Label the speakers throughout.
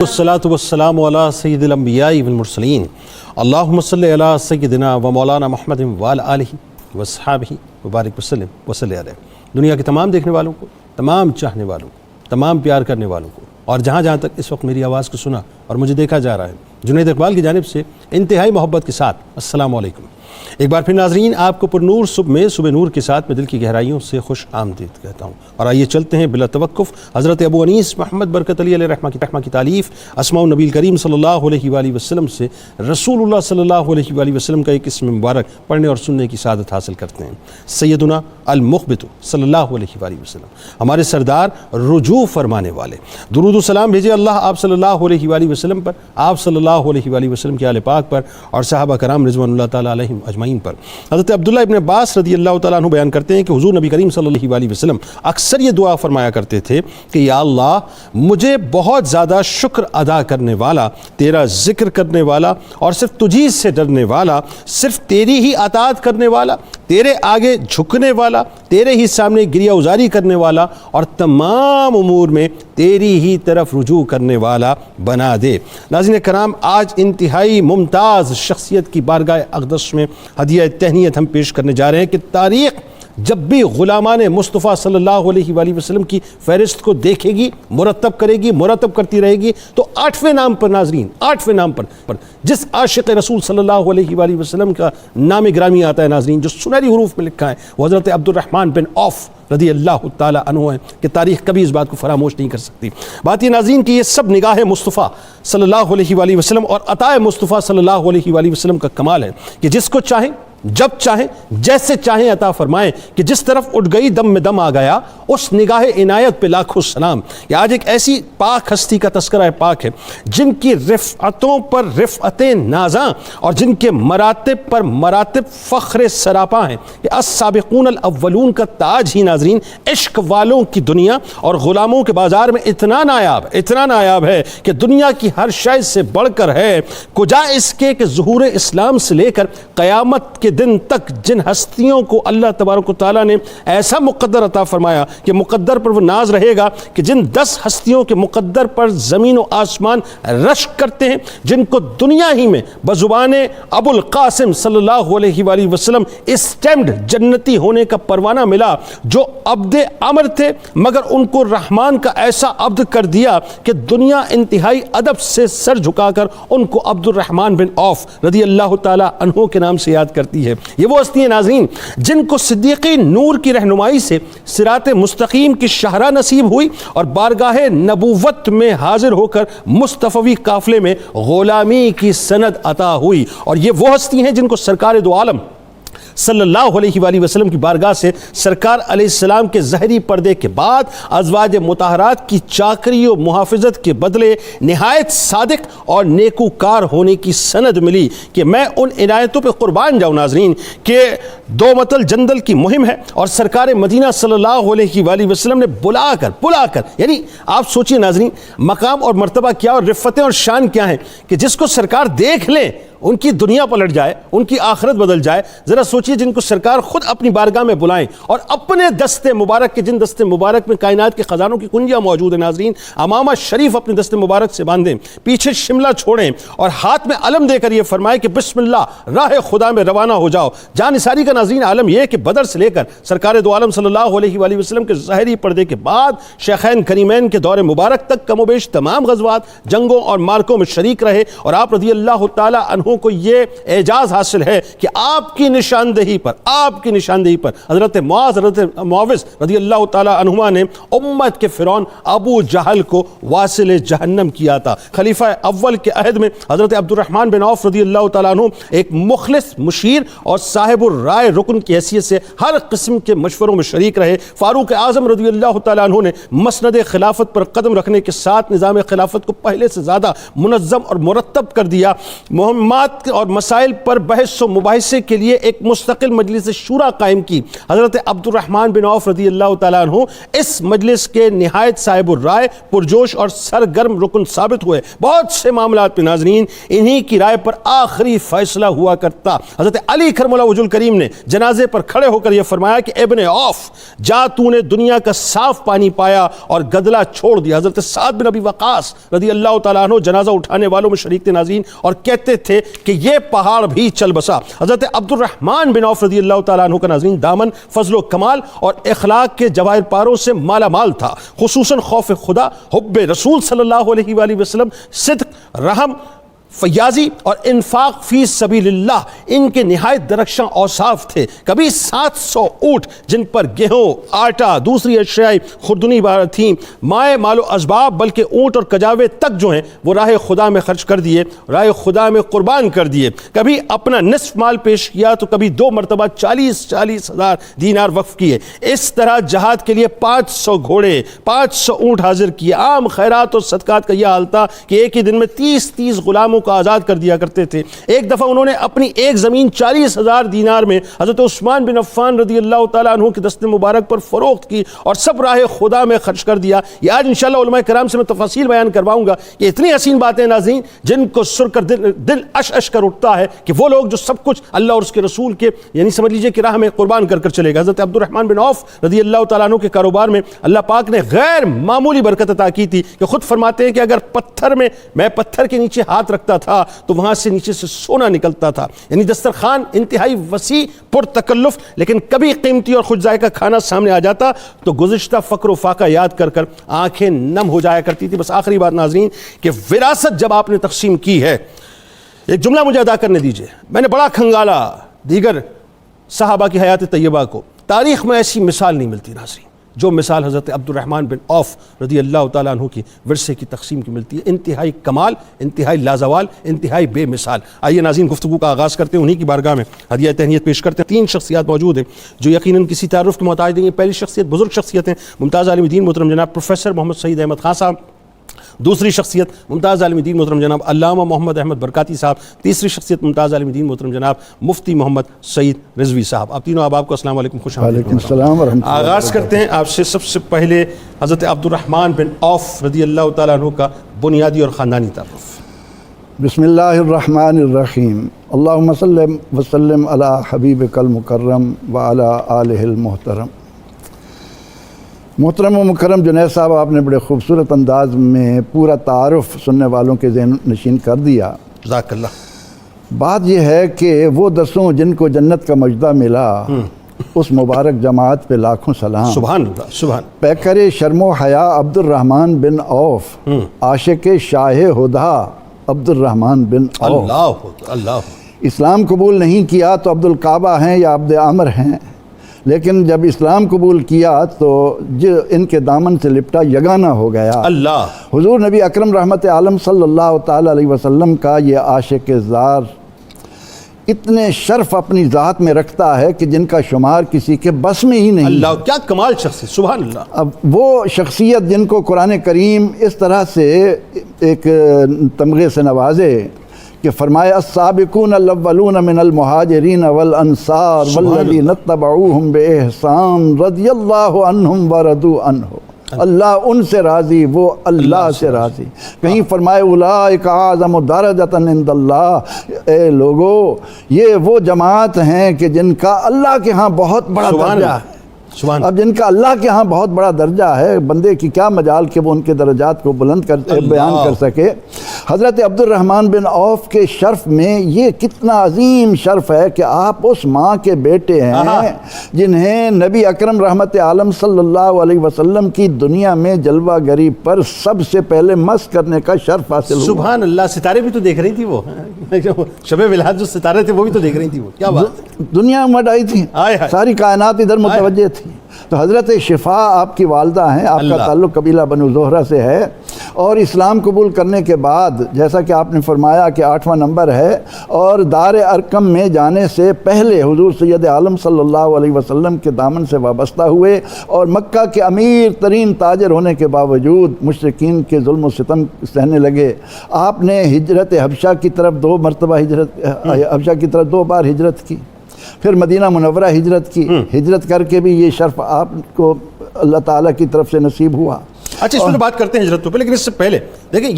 Speaker 1: والصلاة والسلام علی سید الانبیاء والمرسلین اللہم صلی علی سیدنا و مولانا محمد وعلی آلہ واصحابہ وبارک وسلم وصلی علیہ۔ دنیا کے تمام دیکھنے والوں کو، تمام چاہنے والوں کو، تمام پیار کرنے والوں کو، اور جہاں جہاں تک اس وقت میری آواز کو سنا اور مجھے دیکھا جا رہا ہے، جنید اقبال کی جانب سے انتہائی محبت کے ساتھ السلام علیکم۔ ایک بار پھر ناظرین، آپ کو پر نور صبح نور کے ساتھ میں دل کی گہرائیوں سے خوش آمدید کہتا ہوں، اور آئیے چلتے ہیں بلا توقف حضرت ابو انیس محمد برکت علی علیہ رحمہ کی تالیف اسماء النبی کریم صلی اللہ علیہ وآلہ وسلم سے رسول اللہ صلی اللہ علیہ وآلہ وسلم کا ایک اسم مبارک پڑھنے اور سننے کی سعادت حاصل کرتے ہیں۔ سیدنا المخبت صلی اللہ علیہ وآلہ وسلم، ہمارے سردار رجوع فرمانے والے، درود و سلام بھیجے اللہ آپ صلی اللہ علیہ وآلہ وسلم پر، آپ صلی اللہ علیہ وآلہ وسلم کے آل پاک پر اور صحابہ کرام رضوان اللہ تعالیٰ علیہم اجمعین پر۔ حضرت عبداللہ ابن عباس رضی اللہ تعالیٰ عنہ بیان کرتے ہیں کہ حضور نبی کریم صلی اللہ علیہ وسلم اکثر یہ دعا فرمایا کرتے تھے کہ یا اللہ، مجھے بہت زیادہ شکر ادا کرنے والا، تیرا ذکر کرنے والا اور صرف تجھی سے ڈرنے والا، صرف تیری ہی اطاعت کرنے والا، تیرے آگے جھکنے والا، تیرے ہی سامنے گریہ ازاری کرنے والا اور تمام امور میں تیری ہی طرف رجوع کرنے والا بنا دے۔ ناظرین کرام، آج انتہائی ممتاز شخصیت کی بارگاہ اقدس میں ہدیہ تہنیت ہم پیش کرنے جا رہے ہیں کہ تاریخ جب بھی غلامان مصطفیٰ صلی اللہ علیہ وآلہ وسلم کی فہرست کو دیکھے گی، مرتب کرے گی، مرتب کرتی رہے گی، تو 8ویں نام پر ناظرین، 8ویں نام پر جس عاشق رسول صلی اللہ علیہ وآلہ وسلم کا نام گرامی آتا ہے ناظرین، جو سنہری حروف میں لکھا ہے، وہ حضرت عبد الرحمن بن عوف رضی اللہ تعالیٰ عنہ ہیں کہ تاریخ کبھی اس بات کو فراموش نہیں کر سکتی۔ بات یہ ناظرین کہ یہ سب نگاہ مصطفیٰ صلی اللہ علیہ وآلہ وسلم اور عطائے مصطفیٰ صلی اللہ علیہ وآلہ وسلم کا کمال ہے کہ جس کو چاہیں، جب چاہیں، جیسے چاہیں عطا فرمائیں، کہ جس طرف اٹھ گئی دم میں دم آ گیا، اس نگاہ عنایت پہ لاکھوں سلام۔ کہ آج ایک ایسی پاک ہستی کا تذکرہ پاک ہے جن کی رفعتوں پر رفعتیں نازاں اور جن کے مراتب پر مراتب فخر سراپاں ہیں، کہ السابقون الاولون کا تاج ہی ناظرین عشق والوں کی دنیا اور غلاموں کے بازار میں اتنا نایاب ہے کہ دنیا کی ہر شے سے بڑھ کر ہے، کجا اس کے کہ ظہور اسلام سے لے کر قیامت کے دن تک جن ہستیوں کو اللہ تبارک و تعالیٰ نے ایسا مقدر عطا فرمایا کہ مقدر پر وہ ناز رہے گا کہ جن 10 ہستیوں کے مقدر پر زمین و آسمان رشک کرتے ہیں، جن کو دنیا ہی میں بزبان ابو القاسم صلی اللہ علیہ وآلہ وسلم اسٹیمڈ جنتی ہونے کا پروانہ ملا، جو عبد امر تھے مگر ان کو رحمان کا ایسا عبد کر دیا کہ دنیا انتہائی ادب سے سر جھکا کر ان کو عبد الرحمن بن عوف رضی اللہ تعالیٰ عنہ کے نام سے یاد کرتی ہے۔ یہ وہ ہستی ہیں ناظرین جن کو صدیقی نور کی رہنمائی سے صراط مستقیم کی شاہراہ نصیب ہوئی اور بارگاہ نبوت میں حاضر ہو کر مصطفی قافلے میں غلامی کی سند عطا ہوئی، اور یہ وہ ہستی ہیں جن کو سرکار دو عالم صلی اللہ علیہ وآلہ وسلم کی بارگاہ سے سرکار علیہ السلام کے ظہری پردے کے بعد ازواج مطہرات کی چاکری و محافظت کے بدلے نہایت صادق اور نیکوکار ہونے کی سند ملی۔ کہ میں ان عنایتوں پہ قربان جاؤں ناظرین کہ دو متل جندل کی مہم ہے اور سرکار مدینہ صلی اللہ علیہ وآلہ وسلم نے بلا کر یعنی آپ سوچئے ناظرین مقام اور مرتبہ کیا اور رفتیں اور شان کیا ہیں کہ جس کو سرکار دیکھ لیں ان کی دنیا پلٹ جائے، ان کی آخرت بدل جائے۔ ذرا سوچئے جن کو سرکار خود اپنی بارگاہ میں بلائیں اور اپنے دستے مبارک کے، جن دستے مبارک میں کائنات کے خزانوں کی کنجیاں موجود ہیں ناظرین، امامہ شریف اپنے دستے مبارک سے باندھیں، پیچھے شملہ چھوڑیں اور ہاتھ میں علم دے کر یہ فرمائے کہ بسم اللہ راہ خدا میں روانہ ہو جاؤ۔ جان نثاری کا ناظرین عالم یہ ہے کہ بدر سے لے کر سرکار دو عالم صلی اللہ علیہ وآلہ وسلم کے ظاہری پردے کے بعد شیخین کریمین کے دور مبارک تک کم و بیش تمام غزوات، جنگوں اور مارکوں میں شریک رہے، اور آپ رضی اللہ تعالیٰ عنہ کو یہ اعجاز حاصل ہے کہ آپ کی نشاندہی پر حضرت معاذ حضرت معاوض رضی اللہ تعالیٰ عنہما نے امت کے فرعون ابو جہل کو واصل جہنم کیا تھا۔ خلیفہ اول کے عہد میں حضرت عبد الرحمن بن عوف رضی اللہ تعالیٰ عنہ ایک مخلص مشیر اور صاحب الرائے رکن کی حیثیت سے ہر قسم کے مشوروں میں شریک رہے۔ فاروق اعظم رضی اللہ تعالیٰ عنہ نے مسند خلافت پر قدم رکھنے کے ساتھ نظام خلافت کو پہلے سے زیادہ منظم اور مرتب کر دیا۔ مہمات معلومات اور مسائل پر بحث و مباحثے کے لیے ایک مستقل مجلس شورا قائم کی۔ حضرت عبد الرحمن بن عوف رضی اللہ تعالیٰ عنہ اس مجلس کے نہایت صاحب الرائے، پرجوش اور سرگرم رکن ثابت ہوئے۔ بہت سے معاملات پہ ناظرین انہی کی رائے پر آخری فیصلہ ہوا کرتا۔ حضرت علی کرم اللہ وجہ الکریم نے جنازے پر کھڑے ہو کر یہ فرمایا کہ ابن عوف، جا تو نے دنیا کا صاف پانی پایا اور گدلا چھوڑ دیا۔ حضرت سعد بن ابی وقاص رضی اللہ تعالیٰ عنہ جنازہ اٹھانے والوں میں شریک تھے ناظرین، اور کہتے تھے کہ یہ پہاڑ بھی چل بسا۔ حضرت عبد الرحمن بن عوف رضی اللہ تعالیٰ عنہ کا ناظرین دامن فضل و کمال اور اخلاق کے جواہر پاروں سے مالا مال تھا، خصوصاً خوف خدا، حب رسول صلی اللہ علیہ وآلہ وسلم، صدق، رحم، فیاضی اور انفاق فی سبیل اللہ ان کے نہایت درخشاں اوصاف تھے۔ کبھی 700 اونٹ جن پر گیہوں، آٹا، دوسری اشیاء خوردنی تھیں، مائع مال و اسباب، بلکہ اونٹ اور کجاوے تک جو ہیں وہ راہ خدا میں خرچ کر دیے، راہ خدا میں قربان کر دیے۔ کبھی اپنا نصف مال پیش کیا تو کبھی 2 مرتبہ 40,000 دینار وقف کیے۔ اس طرح جہاد کے لیے 500 گھوڑے، 500 اونٹ حاضر کیے۔ عام خیرات اور صدقات کا یہ حال تھا کہ ایک ہی دن میں 30 غلاموں کو آزاد کر دیا کرتے تھے۔ ایک دفعہ انہوں نے اپنی ایک زمین 40,000 دینار میں حضرت عثمان بن عفان رضی اللہ تعالیٰ عنہ کے دست مبارک پر فروخت کی اور سب راہ خدا میں خرچ کر دیا۔ یہ آج انشاءاللہ علماء کرام سے میں تفاصیل بیان کرواؤں گا۔ یہ اتنی حسین باتیں ناظرین جن کو سن کر دل اش کر اٹھتا ہے کہ وہ لوگ جو سب کچھ اللہ اور اس کے رسول کے یعنی سمجھ لیجئے کہ راہ میں قربان کر کر چلے گا۔ حضرت عبد الرحمن بن عوف رضی اللہ تعالیٰ عنہ کے کاروبار میں اللہ پاک نے غیر معمولی برکت عطا کی تھی کہ خود فرماتے ہیں کہ اگر میں پتھر کے نیچے ہاتھ رکھتا تھا تو وہاں سے نیچے سے سونا نکلتا تھا۔ یعنی دسترخوان انتہائی وسیع، پر تکلف، لیکن کبھی قیمتی اور خوش ذائقہ کھانا سامنے آ جاتا تو گزشتہ فقر و فاقہ یاد کر کر آنکھیں نم ہو جایا کرتی تھی۔ بس آخری بات ناظرین کہ وراثت جب آپ نے تقسیم کی ہے، ایک جملہ مجھے ادا کرنے دیجئے۔ میں نے بڑا کھنگالا دیگر صحابہ کی حیات طیبہ کو، تاریخ میں ایسی مثال نہیں ملتی ناظرین جو مثال حضرت عبد الرحمن بن عوف رضی اللہ تعالیٰ عنہ کی ورثے کی تقسیم کی ملتی ہے۔ انتہائی کمال، انتہائی لازوال، انتہائی بے مثال۔ آئیے ناظرین گفتگو کا آغاز کرتے ہیں، انہی کی بارگاہ میں ہدیہ تہنیت پیش کرتے ہیں۔ 3 شخصیات موجود ہیں جو یقیناً کسی تعارف کے محتاج نہیں ہیں۔ پہلی شخصیت بزرگ شخصیت ہیں، ممتاز عالم دین محترم جناب پروفیسر محمد سعید احمد خان صاحب۔ دوسری شخصیت ممتاز عالم دین محترم جناب علامہ محمد احمد برکاتی صاحب۔ تیسری شخصیت ممتاز عالم دین محترم جناب مفتی محمد سعید رضوی صاحب۔ آپ تینوں احباب کو السلام علیکم، خوش آمدید۔
Speaker 2: وعلیکم السلام ورحمۃ اللہ۔
Speaker 1: آغاز کرتے ہیں آپ سے، سب سے پہلے حضرت عبد الرحمن بن عوف رضی اللہ تعالیٰ عنہ کا بنیادی اور خاندانی تعارف۔
Speaker 2: بسم اللہ الرحمن الرحیم، اللہم صلی وسلم علی حبیبک المکرم وعلی آلہ المحترم۔ محترم و مکرم جنید صاحب، آپ نے بڑے خوبصورت انداز میں پورا تعارف سننے والوں کے ذہن نشین کر دیا۔
Speaker 1: جزاک اللہ۔
Speaker 2: بات یہ ہے کہ وہ 10 جن کو جنت کا مجدہ ملا، اس مبارک جماعت پہ لاکھوں سلام۔
Speaker 1: سبحان اللہ، سبحان۔
Speaker 2: پیکر شرم و حیا عبد الرحمن بن عوف، عاشق شاہ ہدا عبد الرحمن بن عوف۔
Speaker 1: اللہ
Speaker 2: اسلام قبول نہیں کیا تو عبد الکعبہ ہیں یا عبد عمر ہیں، لیکن جب اسلام قبول کیا تو ان کے دامن سے لپٹا یگانہ ہو گیا۔
Speaker 1: اللہ
Speaker 2: حضور نبی اکرم رحمت عالم صلی اللہ تعالیٰ علیہ وسلم کا یہ عاشق زار اتنے شرف اپنی ذات میں رکھتا ہے کہ جن کا شمار کسی کے بس میں ہی نہیں۔
Speaker 1: اللہ، کیا کمال شخصیت، سبحان اللہ۔
Speaker 2: اب وہ شخصیت جن کو قرآن کریم اس طرح سے ایک تمغے سے نوازے کہ فرمایا السابقون الاولون من المہاجرین والانصار والذین اتبعوہم بإحسان رضی اللہ عنہم ورضوا عنہ، اللہ ان سے راضی، وہ اللہ سے راضی۔ کہیں فرمائے اولئک اعظم درجۃ عند اللہ، اے لوگو یہ وہ جماعت ہیں کہ جن کا اللہ کے ہاں بہت بڑا درجہ ہے۔ اب جن کا اللہ کے ہاں بہت بڑا درجہ ہے، بندے کی کیا مجال کہ وہ ان کے درجات کو بلند کر بیان کر سکے۔ حضرت عبد الرحمن بن عوف کے شرف میں یہ کتنا عظیم شرف ہے کہ آپ اس ماں کے بیٹے ہیں جنہیں نبی اکرم رحمت عالم صلی اللہ علیہ وسلم کی دنیا میں جلوہ گری پر سب سے پہلے مس کرنے کا شرف حاصل ہوا۔
Speaker 1: سبحان اللہ، ستارے بھی تو دیکھ رہی تھی وہ، شب ولادت جو ستارے تھے وہ بھی تو دیکھ رہی تھی، وہ کیا بات،
Speaker 2: دنیا مٹ آئی تھی، ساری کائنات ادھر متوجہ تھی۔ تو حضرت شفا آپ کی والدہ ہیں، آپ کا تعلق قبیلہ بنو زہرہ سے ہے، اور اسلام قبول کرنے کے بعد جیسا کہ آپ نے فرمایا کہ 8واں نمبر ہے، اور دار ارقم میں جانے سے پہلے حضور سید عالم صلی اللہ علیہ وسلم کے دامن سے وابستہ ہوئے، اور مکہ کے امیر ترین تاجر ہونے کے باوجود مشرکین کے ظلم و ستم سہنے لگے۔ آپ نے ہجرت حبشہ کی طرف 2 مرتبہ حبشہ کی طرف 2 بار ہجرت کی، پھر مدینہ منورہ ہجرت کی، ہجرت کر کے بھی یہ شرف آپ کو اللہ تعالیٰ کی طرف سے نصیب ہوا۔
Speaker 1: اچھا اس میں بات کرتے ہیں ہجرت پہ، لیکن اس سے پہلے دیکھیں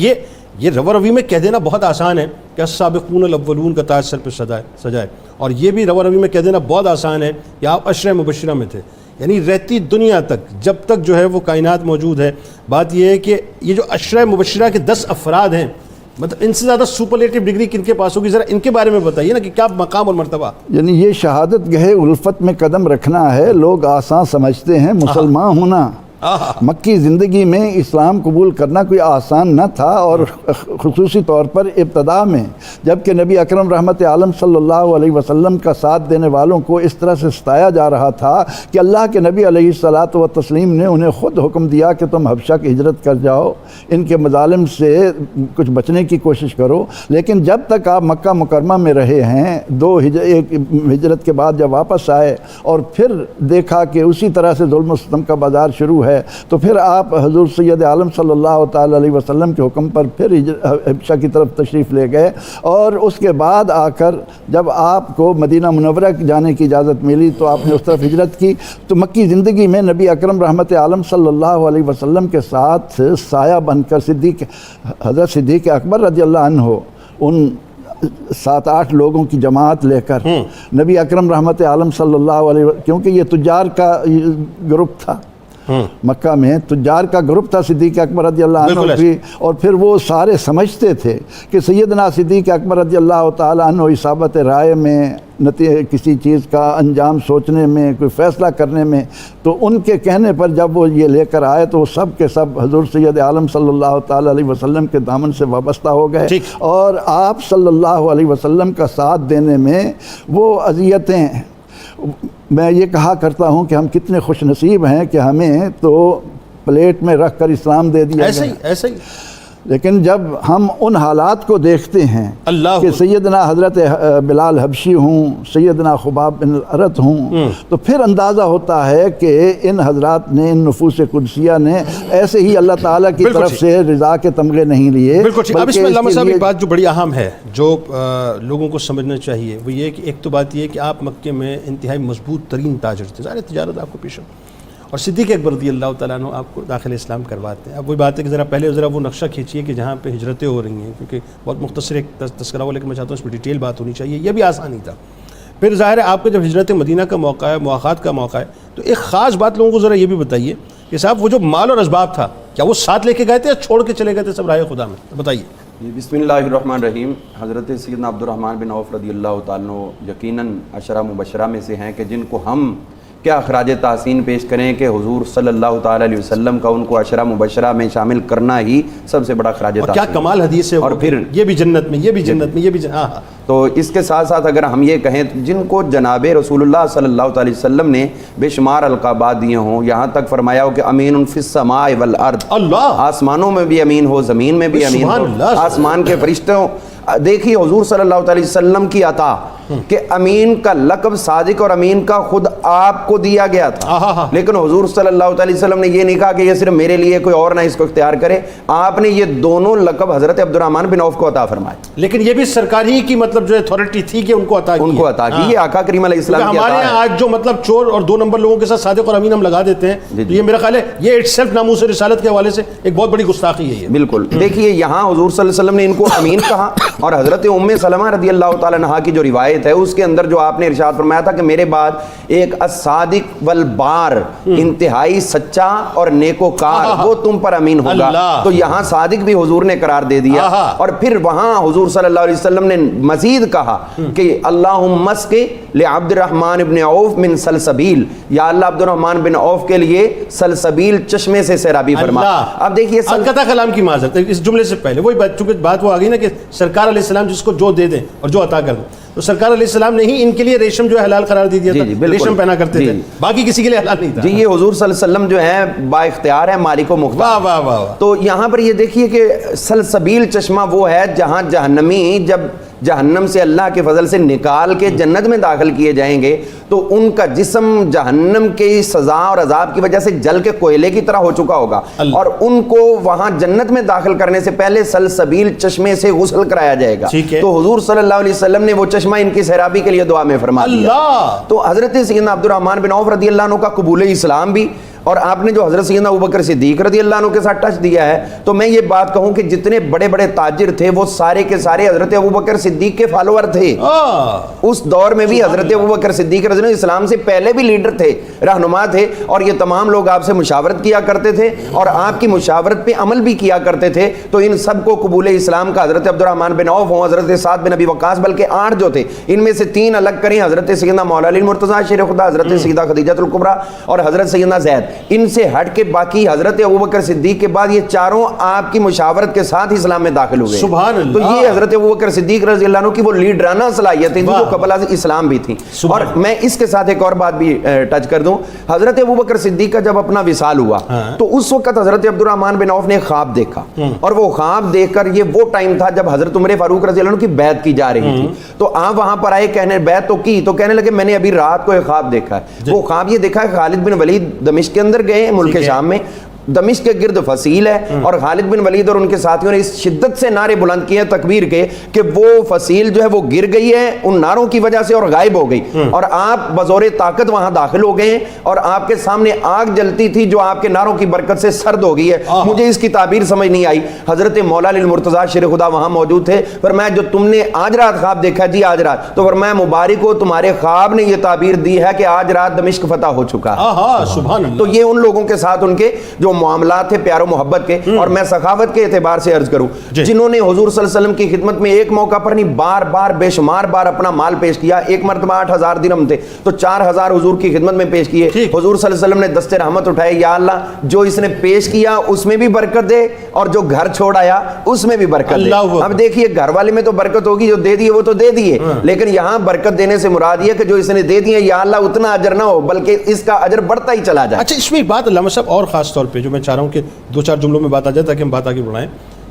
Speaker 1: یہ روا روی میں کہہ دینا بہت آسان ہے کہ السابقون الاولون کا تاج سر پہ سجائے، اور یہ بھی روا روی میں کہہ دینا بہت آسان ہے کہ آپ عشرہ مبشرہ میں تھے، یعنی رہتی دنیا تک جب تک جو ہے وہ کائنات موجود ہے۔ بات یہ ہے کہ یہ جو عشرہ مبشرہ کے 10 افراد ہیں، مطلب ان سے زیادہ سپرلیٹو ڈگری کن کے پاس ہوگی، ذرا ان کے بارے میں بتائیے نا کہ کیا مقام اور مرتبہ۔
Speaker 2: یعنی یہ شہادت گہے الفت میں قدم رکھنا ہے، لوگ آسان سمجھتے ہیں مسلمان ہونا، مکی زندگی میں اسلام قبول کرنا کوئی آسان نہ تھا، اور خصوصی طور پر ابتدا میں جبکہ نبی اکرم رحمت عالم صلی اللہ علیہ وسلم کا ساتھ دینے والوں کو اس طرح سے ستایا جا رہا تھا کہ اللہ کے نبی علیہ الصلاۃ والتسلیم نے انہیں خود حکم دیا کہ تم حبشہ کی ہجرت کر جاؤ، ان کے مظالم سے کچھ بچنے کی کوشش کرو۔ لیکن جب تک آپ مکہ مکرمہ میں رہے ہیں، ایک ہجرت کے بعد جب واپس آئے اور پھر دیکھا کہ اسی طرح سے ظلم و ستم کا بازار شروع ہے، تو پھر آپ حضور سید عالم صلی اللہ تعالی علیہ وسلم کے حکم پر پھر حبشہ کی طرف تشریف لے گئے، اور اس کے بعد آ کر جب آپ کو مدینہ منورہ جانے کی اجازت ملی تو آپ نے اس طرف ہجرت کی۔ تو مکی زندگی میں نبی اکرم رحمت عالم صلی اللہ علیہ وسلم کے ساتھ سایہ بن کر حضرت صدیق اکبر رضی اللہ عنہ ان 7-8 لوگوں کی جماعت لے کر نبی اکرم رحمت عالم صلی اللہ علیہ وسلم، کیونکہ یہ تجار کا گروپ تھا، مکہ میں تجار کا گروپ تھا صدیق اکبر رضی اللہ عنہ بھی، اور پھر وہ سارے سمجھتے تھے کہ سیدنا صدیق اکبر رضی اللہ تعالیٰ عنہ اصابت رائے میں، کسی چیز کا انجام سوچنے میں، کوئی فیصلہ کرنے میں، تو ان کے کہنے پر جب وہ یہ لے کر آئے تو وہ سب کے سب حضور سید عالم صلی اللہ تعالیٰ علیہ وسلم کے دامن سے وابستہ ہو گئے، اور آپ صلی اللہ علیہ وسلم کا ساتھ دینے میں وہ اذیتیں، میں یہ کہا کرتا ہوں کہ ہم کتنے خوش نصیب ہیں کہ ہمیں تو پلیٹ میں رکھ کر اسلام دے دیا گیا، ایسے ہی لیکن جب ہم ان حالات کو دیکھتے ہیں کہ سیدنا حضرت بلال حبشی ہوں، سیدنا خباب بن الارت ہوں، تو پھر اندازہ ہوتا ہے کہ ان حضرات نے، ان نفوس قدسیہ نے ایسے ہی اللہ تعالیٰ کی طرف سے رضا کے تمغے نہیں لیے۔
Speaker 1: بالکل اب اس میں علامہ صاحب ایک بات جو بڑی اہم ہے جو لوگوں کو سمجھنا چاہیے، وہ یہ کہ ایک تو بات یہ کہ آپ مکے میں انتہائی مضبوط ترین تاجر تھے، ظاہر تجارت آپ کو پیش ہے، اور صدیق اکبر رضی اللہ تعالیٰ عنہ آپ کو داخل اسلام کرواتے ہیں۔ اب وہی بات ہے کہ ذرا وہ نقشہ کھینچیے کہ جہاں پہ ہجرتیں ہو رہی ہیں، کیونکہ بہت مختصر ایک تذکرہ ہو، لیکن میں چاہتا ہوں اس میں ڈیٹیل بات ہونی چاہیے، یہ بھی آسانی تھا۔ پھر ظاہر ہے آپ کا جب ہجرت مدینہ کا موقع ہے، مواخات کا موقع ہے، تو ایک خاص بات لوگوں کو ذرا یہ بھی بتائیے کہ صاحب وہ جو مال اور اسباب تھا، کیا وہ ساتھ لے کے گئے تھے یا چھوڑ کے چلے گئے تھے سب راہ خدا میں؟ بتائیے۔
Speaker 3: بسم اللہ الرحمن الرحیم۔ حضرت سیدنا عبد الرحمن بن عوف رضی اللہ تعالیٰ عنہ یقیناً عشرہ مبشرہ میں سے ہیں کہ جن کو ہم کیا اخراج تحسین پیش کریں کہ حضور صلی اللہ تعالیٰ علیہ وسلم کا ان کو عشرہ مبشرہ میں شامل کرنا ہی سب سے بڑا اخراج تحسین،
Speaker 1: کیا کمال حدیث ہے، اور پھر یہ بھی جنت میں، یہ بھی جنت میں، یہ بھی
Speaker 3: تو اس کے ساتھ ساتھ اگر ہم یہ کہیں جن کو جناب رسول اللہ صلی اللہ علیہ وسلم نے بے شمار القابات دیے ہوں، یہاں تک فرمایا ہو کہ امین فی السماء والارض، اللہ آسمانوں میں بھی امین ہو، زمین میں بھی امین ہو، آسمان کے فرشتوں، دیکھیے حضور صلی اللہ علیہ وسلم کی عطا کہ امین کا لقب صادق اور امین کا خود آپ کو دیا گیا تھا، لیکن حضور صلی اللہ علیہ وسلم نے یہ نہیں کہا کہ یہ صرف میرے لیے، کوئی اور نہ اس کو اختیار کرے، آپ نے یہ دونوں لقب حضرت عبد الرحمن بن عوف کو عطا فرمائے،
Speaker 1: لیکن یہ بھی سرکار ہی کی مطلب جو اتھارٹی تھی کہ ان کو عطا
Speaker 3: کی، یہ آقا کریم علیہ السلام کی عطا ہے۔
Speaker 1: ہمارے یہاں آج جو مطلب چور اور 2 نمبر لوگوں کے ساتھ صادق اور امین ہم لگا دیتے ہیں، یہ میرا خیال ہے یہ اٹ سیلف ناموس رسالت کے حوالے سے ایک بہت بڑی گستاخی ہے۔
Speaker 3: بالکل، دیکھیے یہاں حضور صلی اللہ علیہ وسلم نے ان کو امین کہا، اور حضرت ام سلمہ رضی اللہ تعالیٰ عنہا کی جو روایت ہے اس کے اندر جو آپ نے ارشاد فرمایا تھا کہ میرے بعد ایک الصادق والبار، انتہائی سچا اور نیکوکار، وہ تم پر امین ہوگا، تو یہاں صادق بھی حضور نے قرار دے دیا، اور پھر وہاں حضور صلی اللہ علیہ وسلم نے مزید کہا کہ اللہم اسقِ لعبد الرحمن بن عوف من سلسبیل، یا اللہ عبد الرحمن بن عوف کے لیے سلسبیل چشمے سے سیرابی فرما۔ اب دیکھیے
Speaker 1: القطع کلام کی معذرت، اس جملے سے پہلے وہی بات، چونکہ بات وہ آ گئی نا کہ سرکار علیہ السلام جس کو جو دے دیں اور جو عطا کر دیں، تو سرکار علیہ السلام نے ہی ان کے لیے ریشم جو ہے حلال قرار دے دیا
Speaker 3: جی
Speaker 1: تھا،
Speaker 3: جی بالکل،
Speaker 1: ریشم پہنا کرتے
Speaker 3: جی
Speaker 1: تھے،
Speaker 3: جی
Speaker 1: باقی کسی کے لیے حلال نہیں تھا.
Speaker 3: جی یہ حضور صلی اللہ علیہ وسلم جو ہیں با اختیار ہے، مالک و مختار.
Speaker 1: واہ واہ واہ واہ.
Speaker 3: تو یہاں پر یہ دیکھیے کہ سلسبیل چشمہ وہ ہے جہاں جہنمی جب جہنم سے اللہ کے فضل سے نکال کے جنت میں داخل کیے جائیں گے تو ان کا جسم جہنم کی سزا اور عذاب کی وجہ سے جل کے کوئلے کی طرح ہو چکا ہوگا، اور ان کو وہاں جنت میں داخل کرنے سے پہلے سلسبیل چشمے سے غسل کرایا جائے گا. تو حضور صلی اللہ علیہ وسلم نے وہ چشمہ ان کی سیرابی کے لیے دعا میں فرما دیا. تو حضرت سیدنا عبد الرحمن بن عوف رضی اللہ عنہ کا قبول اسلام بھی، اور آپ نے جو حضرت سیدنا ابوبکر صدیق رضی اللہ عنہ کے ساتھ ٹچ دیا ہے، تو میں یہ بات کہوں کہ جتنے بڑے بڑے تاجر تھے وہ سارے کے سارے حضرت ابوبکر صدیق کے فالوور تھے. اس دور میں بھی حضرت ابوبکر صدیق رضی اللہ عنہ اسلام سے پہلے بھی لیڈر تھے، رہنما تھے، اور یہ تمام لوگ آپ سے مشاورت کیا کرتے تھے اور آپ کی مشاورت پہ عمل بھی کیا کرتے تھے. تو ان سب کو قبول اسلام کا حضرت عبد الرحمن بن عوف ہوں، حضرت سعد بن ابی وقاص، بلکہ 8 جو تھے ان میں سے 3 الگ کریں، حضرت سیدنا مولا علی المرتضیٰ شیر خدا، حضرت سیدہ خدیجہ الکبریٰ اور حضرت سیدنا زید. ان سے ہٹ کے باقی حضرت ابوبکر صدیق کے بعد یہ چاروں آپ کی مشاورت کے ساتھ اسلام میں داخل ہوئے.
Speaker 1: سبحان اللہ.
Speaker 3: تو یہ حضرت ابوبکر صدیق رضی اللہ عنہ کی وہ لیڈرانہ صلاحیتیں تھیں جو قبل از اسلام بھی تھیں. اور میں اس کے ساتھ ایک اور بات بھی ٹچ کر دوں. حضرت ابوبکر صدیق کا جب اپنا وصال ہوا تو اس وقت حضرت عبد الرحمن بن عوف نے خواب دیکھا، اور وہ خواب دیکھ کر یہ وہ ٹائم تھا جب حضرت عمر فاروق رضی اللہ عنہ کی بیعت کی جا رہی تھی. تو آپ وہاں پر آئے، کہنے بیعت تو کی، تو کہنے لگے میں نے ابھی رات کو ایک خواب دیکھا ہے. وہ خواب یہ دیکھا کہ خالد بن ولید دمشق کے اندر گئے، ملک شام میں، دمشق کے گرد فصیل ہے، اور خالد بن ولید اور ان کے ساتھیوں نے اس شدت سے نعرے بلند کیے تکبیر کے کہ وہ فصیل جو ہے وہ گر گئی ہے ان نعروں کی وجہ سے اور غائب ہو گئی، اور آپ بزور طاقت وہاں داخل ہو گئے ہیں اور آپ کے سامنے آگ جلتی تھی جو آپ کے نعروں کی برکت سے سرد ہو گئی ہے. مجھے اس کی تعبیر سمجھ نہیں آئی. حضرت مولا علی المرتضیٰ شیر خدا وہاں موجود تھے. فرمایا جو تم نے آج رات خواب دیکھا، جی آج رات، تو فرمایا مبارک ہو تمہارے خواب نے یہ تعبیر دی ہے کہ آج رات دمشق فتح ہو چکا. تو یہ ان لوگوں کے ساتھ ان کے جو معاملات تھے پیار و محبت کے. اور میں سخاوت کے اعتبار سے عرض کروں، جنہوں نے حضور صلی اللہ علیہ وسلم کی خدمت میں ایک موقع پر نہیں بار بار بے شمار بار اپنا مال پیش کیا. ایک مرتبہ 8000 درہم تھے تو 4000 حضور کی خدمت میں پیش کیے. حضور صلی اللہ علیہ وسلم نے دست رحمت اٹھائے، یا اللہ جو اس نے پیش کیا اس میں بھی برکت دے اور جو گھر چھوڑ آیا اس میں بھی برکت دے. اب دیکھیے گھر والے میں تو برکت ہوگی، جو دے دیے وہ تو دے دیے، لیکن یہاں برکت دینے سے مراد یہ کہ جو اس نے دے دیے یا اللہ اتنا اجر نہ ہو بلکہ اس کا اجر بڑھتا ہی چلا جائے.
Speaker 1: اچھا، اس میں ایک بات علامہ صاحب اور خاص طور پہ جو میں چاہ رہا ہوں کہ 2-4 جملوں میں بات آ جائے تاکہ ہم بات آگے بڑھائیں،